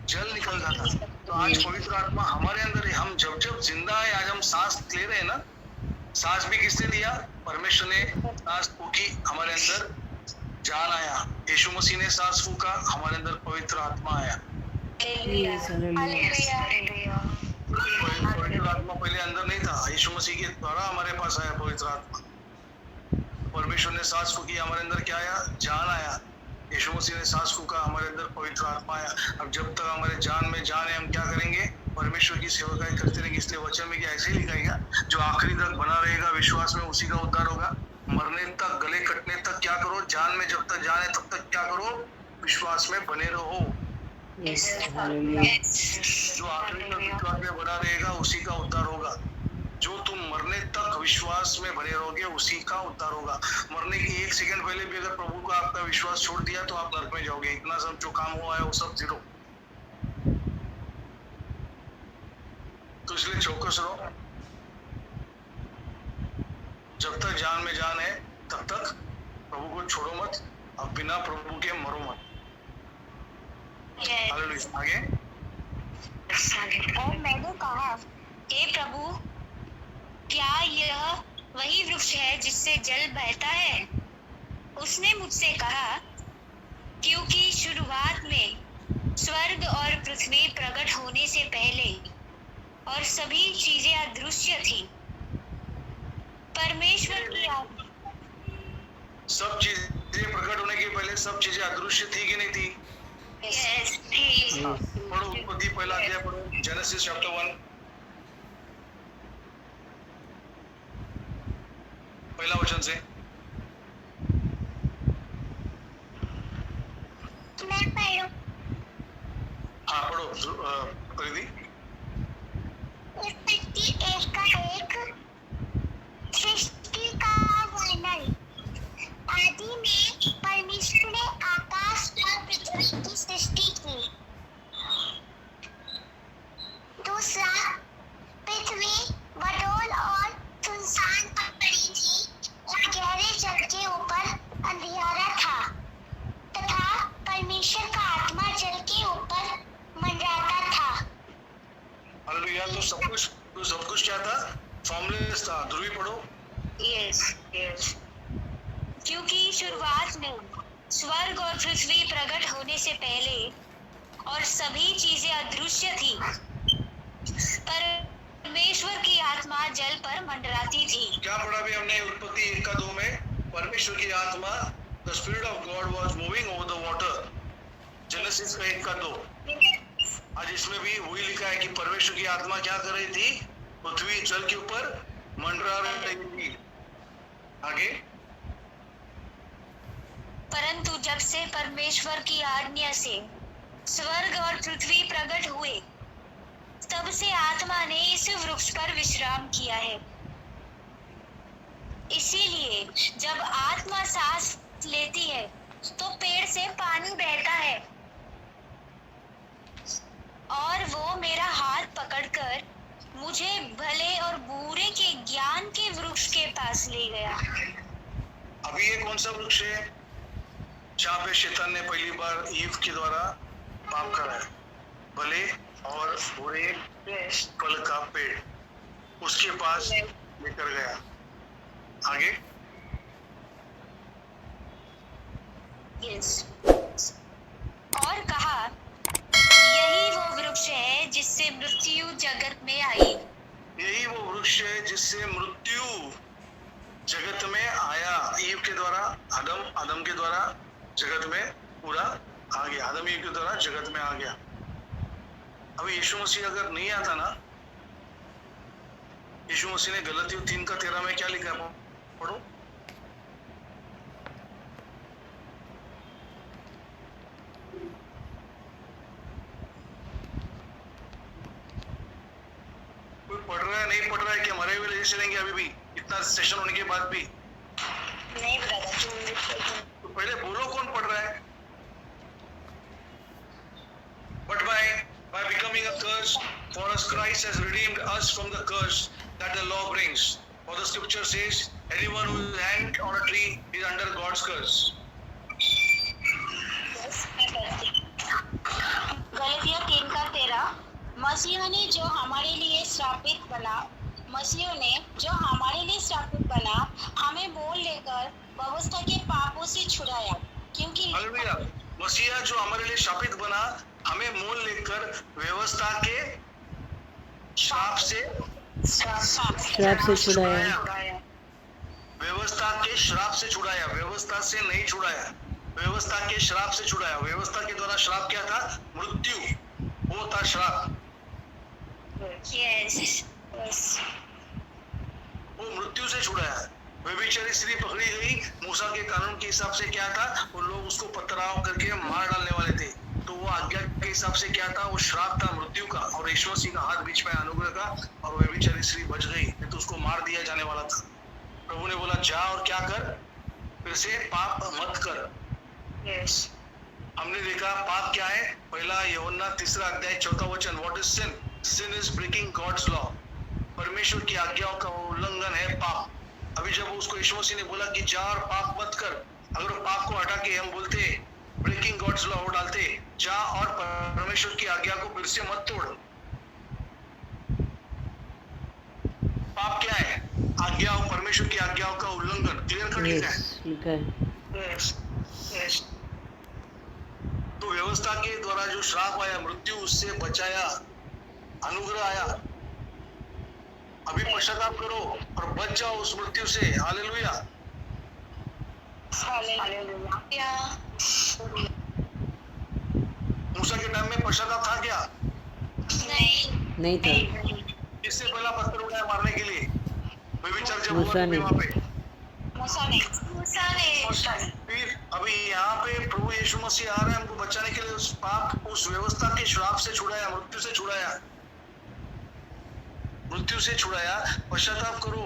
जल निकलता था। तो आज पवित्र आत्मा हमारे अंदर है। हम जब जब जिंदा है, आज हम सांस ले रहे हैं ना, सांस भी किसने दिया? परमेश्वर ने सांस फूकी, हमारे अंदर जान आया। यीशु मसीह ने सांस फूका, हमारे अंदर पवित्र आत्मा आया। पवित्र आत्मा पहले अंदर नहीं था, यीशु मसीह के द्वारा हमारे पास आया पवित्र आत्मा। परमेश्वर ने सांस फूकी, हमारे अंदर क्या आया? जान आया। यीशु मसीह ने सांस फूका, हमारे अंदर पवित्र आत्मा आया। अब जब तक हमारे जान में जान है, हम क्या करेंगे? परमेश्वर की सेवकाई करते रहेंगे। इसलिए वचन में क्या ऐसे ही लिखा गया, जो आखिरी तक बना रहेगा विश्वास में, उसी का उद्धार होगा। मरने तक, गले कटने तक क्या करो? जान में जब तक जान है तब तक क्या करो? विश्वास में बने रहो। जो आखिरी तक विश्वास में बना रहेगा उसी का उद्धार होगा। जो तुम मरने तक विश्वास में बने रहोगे उसी का उद्धार होगा। मरने के 1 सेकंड पहले भी अगर प्रभु का आपका विश्वास छोड़ दिया तो आप नरक में जाओगे। इतना सब जो काम हुआ है वो सब जीरो। तो इसलिए चौकस रहो। जब तक जान में जान है तब तक प्रभु को छोड़ो मत, अब बिना प्रभु के मरो मत। आगे। और मैंने कहा, हे प्रभु, क्या यह वही वृक्ष है जिससे जल बहता है? उसने मुझसे कहा, क्योंकि शुरुआत में स्वर्ग और पृथ्वी प्रकट होने से पहले और सभी चीजें अदृश्य थी। परमेश्वर की सब चीजें प्रकट होने के पहले सब चीजें अदृश्य थी कि नहीं थी? यस थी। पढ़ो उत्पत्ति पहला अध्याय पढ़ो, जेनेसिस चैप्टर 1। पहला वचन से। मैं पढ़ूं। हाँ पढ़ो परिधि। उत्पत्ति 1:1 सृष्टि का वर्णन। आदि में परमेश्वर ने आकाश और पृथ्वी की सृष्टि की। दूसरा, पृथ्वी बडोल और सुनसान पड़ी थी और गहरे जल के ऊपर अंधियारा था तथा परमेश्वर का आत्मा जल के ऊपर मंडराता था। हालेलुया। तो सब कुछ क्या था? फॉर्मलेस था। ध्रुवी पढ़ो। Yes yes. क्योंकि शुरुआत में स्वर्ग और पृथ्वी प्रकट होने से पहले और सभी चीजें अदृश्य थी, परमेश्वर की आत्मा जल पर मंडराती थी। क्या पढ़ा भी हमने उत्पत्ति 1:2 में? परमेश्वर की आत्मा, the spirit of God was moving over the water. Genesis का 1:2। आज इसमें भी वही लिखा है कि परमेश्वर की आत्मा क्या कर रही थी? पृथ्वी जल के ऊपर मंडरा रही थी। आगे। परंतु जब से परमेश्वर की आज्ञा से स्वर्ग और पृथ्वी प्रकट हुए, तब से आत्मा ने इस वृक्ष पर विश्राम किया है। इसीलिए जब आत्मा सांस लेती है तो पेड़ से पानी बहता है और वो मेरा हाथ पकड़कर मुझे भले और बुरे के ज्ञान के वृक्ष के पास ले गया। अभी ये कौन सा वृक्ष है जहाँ पे शैतान ने पहली बार ईव के द्वारा पाप करा है? भले और बुरे फल का पेड़, उसके पास लेकर गया। आगे। यस। और कहा, यही वो वृक्ष है जिससे मृत्यु जगत में आई। यही वो वृक्ष है जिससे मृत्यु जगत में आया। ईव के द्वारा, आदम के द्वारा जगत में पूरा आ गया। आदम ईव के द्वारा जगत में आ गया। अभी यीशु मसीह अगर नहीं आता ना, यीशु मसीह ने गलतियों 3:13 में क्या लिखा है? पढ़ो। कोई पढ़ रहा है, नहीं पढ़ रहा है? क्या मरे हुए जैसे रहेंगे अभी भी, इतना सेशन होने के बाद भी? नहीं ब्रदर। तो पहले बोलो कौन पढ़ रहा है? But by becoming a curse for us, Christ has redeemed us from the curse that the law brings. For the scripture says, anyone who is hanged on a tree is under God's curse. गलतियाँ 3:13। मसीह ने जो हमारे लिए श्रापित बना, हमें मोल लेकर व्यवस्था के पापों से छुड़ाया। क्योंकि हालेलुया। मसीहा जो हमारे लिए शापित बना, हमें मोल लेकर व्यवस्था के श्राप से छुड़ाया। व्यवस्था के श्राप से छुड़ाया। व्यवस्था से नहीं छुड़ाया, व्यवस्था के श्राप से छुड़ाया। व्यवस्था के द्वारा श्राप क्या था? मृत्यु। वो था श्राप। वो मृत्यु से छुड़ाया। व्यभिचारी स्त्री पकड़ी गई, मूसा के कानून के हिसाब से क्या था? वो लोग उसको पथराव करके मार डालने वाले थे। तो वो आज्ञा के हिसाब से क्या था? वो श्राप था मृत्यु का। और यीशु मसीह का हाथ बीच में अनुग्रह का, और व्यभिचारी स्त्री बच गई, नहीं तो उसको मार दिया जाने वाला था। प्रभु ने बोला जा और क्या कर? फिर से पाप मत कर। हमने देखा पाप क्या है? पहला यूहन्ना 3:4 what is sin? Sin is breaking God's law. परमेश्वर की आज्ञाओं का उल्लंघन है पाप। अभी जब उसको यीशु मसीह ने बोला कि जा और पाप मत कर, अगर पाप को हटा के हम बोलते ब्रेकिंग गॉड्स लॉ वो डालते, जा और परमेश्वर की आज्ञा को फिर से मत तोड़। पाप क्या है? आज्ञाओं, परमेश्वर की आज्ञाओं का उल्लंघन। क्लियर कट लिखा है। तो व्यवस्था के द्वारा जो श्राप आया, मृत्यु, उससे बचाया, अनुग्रह आया। अभी पश्चाताप करो और बच जाओ उस मृत्यु से। हालेलुया। मूसा के टाइम में पश्चाताप था क्या? नहीं था। इससे पहला पत्थर उठाया मारने के लिए, व्यभिचार जब हुआ मूसा ने। वहां पे मूसा ने फिर अभी यहाँ पे प्रभु यीशु मसीह आ रहे हैं हमको बचाने के लिए। उस पाप, उस व्यवस्था के श्राप से छुड़ाया, मृत्यु से छुड़ाया, मृत्यु से छुड़ाया। पश्चाताप करो।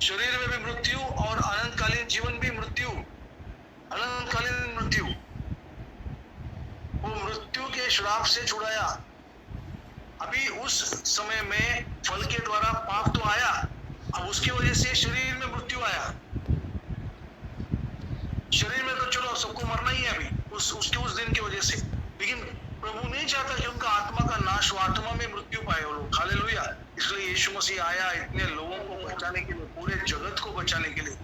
शरीर में भी मृत्यु और अनंतकालीन जीवन भी मृत्यु, अनंतकालीन मृत्यु, वो मृत्यु के श्राप से छुड़ाया। अभी उस समय में फल के द्वारा पाप तो आया, अब उसकी वजह से शरीर में मृत्यु आया। शरीर में तो चलो सबको मरना ही है अभी उसके उस दिन की वजह से, लेकिन प्रभु नहीं चाहता कि उनका आत्मा का नाश हो, आत्मा में मृत्यु पाए वो लोग। हालेलुया। इसलिए यीशु मसीह आया इतने लोगों को बचाने के लिए, पूरे जगत को बचाने के लिए।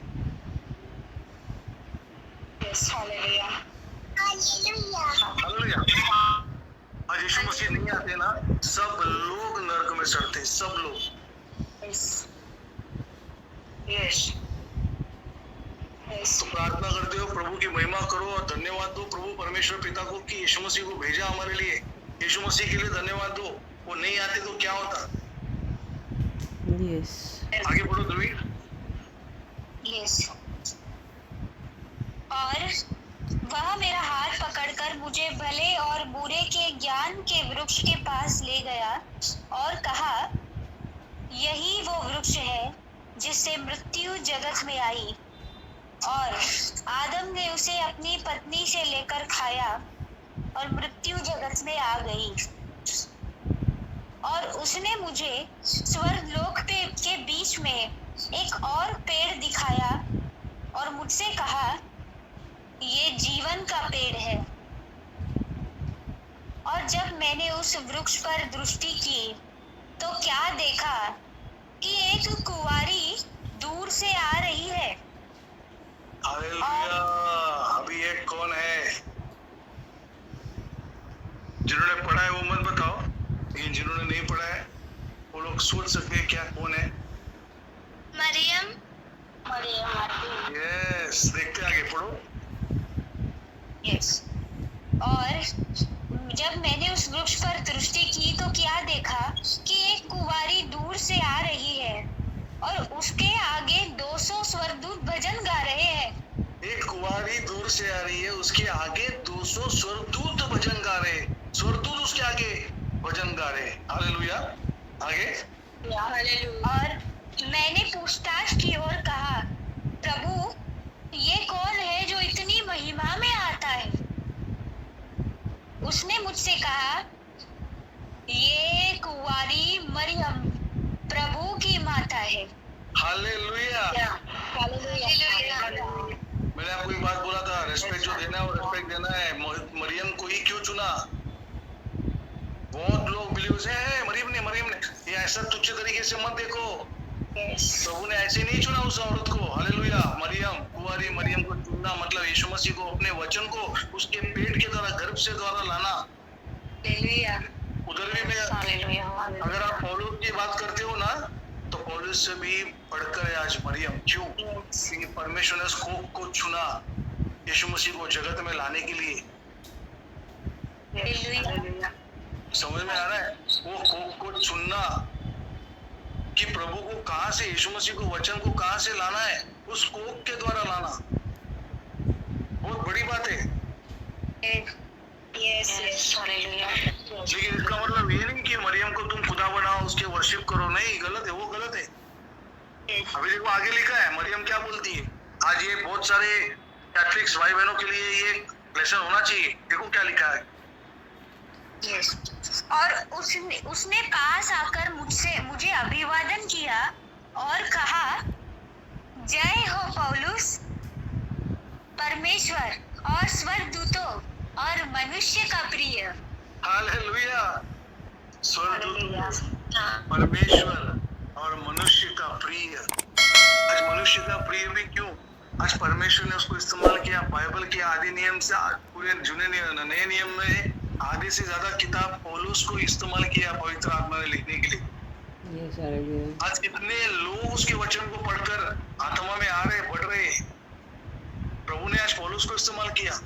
हालेलुया। हालेलुया। आज यीशु मसीह नहीं आते ना, सब लोग नरक में सड़ते, सब लोग। तो प्रार्थना करते हो, प्रभु की महिमा करो और धन्यवाद दो प्रभु परमेश्वर पिता को कि यीशु मसीह को भेजा हमारे लिए। यीशु मसीह के लिए धन्यवाद दो। वो नहीं आते तो क्या होता। यस। आगे बढ़ो ध्रुवी। यस। और वह मेरा हाथ पकड़कर मुझे भले और बुरे के ज्ञान के वृक्ष के पास ले गया और कहा, यही वो वृक्ष है जिससे मृत्यु जगत में आई और आदम ने उसे अपनी पत्नी से लेकर खाया और मृत्यु जगत में आ गई। और उसने मुझे स्वर्गलोक के बीच में एक और पेड़ दिखाया और मुझसे कहा, ये जीवन का पेड़ है। और जब मैंने उस वृक्ष पर दृष्टि की तो क्या देखा कि एक कुंवारी दूर से आ रही है। हालेलुया। अभी ये कौन है? जिन्होंने पढ़ा है वो मत बताओ, लेकिन जिन्होंने नहीं पढ़ा है वो लोग सोच सकते हैं क्या कौन है। मरियम। यस, देखते आगे पढ़ो। यस। और जब मैंने उस वृक्ष पर दृष्टि की तो क्या देखा कि एक कुंवारी दूर से आ रही है और उसके आगे 200 स्वर्गदूत भजन गा रहे हैं। एक कुंवारी दूर से आ रही है, उसके आगे 200 स्वर्गदूत भजन गा रहे। स्वर्गदूत उसके आगे भजन गा रहे। हालेलुया। आगे। और मैंने पूछताछ की और कहा, प्रभु ये कौन है जो इतनी महिमा में आता है। उसने मुझसे कहा, ये कुंवारी मरियम प्रभु की माता है। हालेलुया। मैंने आपको एक बात बोला था, रेस्पेक्ट जो देना है वो रेस्पेक्ट देना है। मरियम को ही क्यों चुना? बहुत लोग बिलीवर्स हैं मरियम ने, ये ऐसा तुच्छ तरीके से मत देखो। प्रभु ने ऐसे नहीं चुना उस औरत को। हालेलुया। मरियम, कुंवारी मरियम को चुनना मतलब यीशु मसीह को अपने वचन को उसके पेट के द्वारा, गर्भ से द्वारा लाना। उधर भी मैं, अगर आप पौलुस की बात करते हो ना, तो पौलुस से भी बढ़कर है आज मरियम। क्यों? क्योंकि परमेश्वर ने उस कोख को चुना यीशु मसीह को जगत में लाने के लिए। समझ में आ रहा है? वो कोख को चुनना कि प्रभु को कहां से, यीशु मसीह को, वचन को कहां से लाना है, उस कोख के द्वारा लाना बहुत बड़ी बात है। लेकिन इसका मतलब ये नहीं कि मरियम को तुम खुदा बनाओ, उसके वर्शिप करो। नहीं, गलत है, वो गलत है। अभी देखो आगे लिखा है मरियम क्या बोलती है। आज ये बहुत सारे कैथलिक्स भाई बहनों के लिए ये लेसन होना चाहिए। देखो क्या लिखा है। और उसने पास आकर मुझे अभिवादन किया और कहा, जय हो पौलुस, परमेश्वर और स्वर्गदूतों और मनुष्य का प्रिय। हालेलुया। स्वर्गदूत, परमेश्वर और मनुष्य का प्रिय। आज मनुष्य का प्रिय भी क्यों? आज परमेश्वर ने उसको इस्तेमाल किया। बाइबल के आदि नियम से पूरे नए नियम में आधे से ज्यादा किताब पौलुस को इस्तेमाल किया पवित्र आत्मा ने लिखने के लिए। आज कितने लोग उसके वचन को पढ़कर आत्मा में आ रहे, बढ़ रहे। प्रभु ने आज पौलुस को इस्तेमाल किया।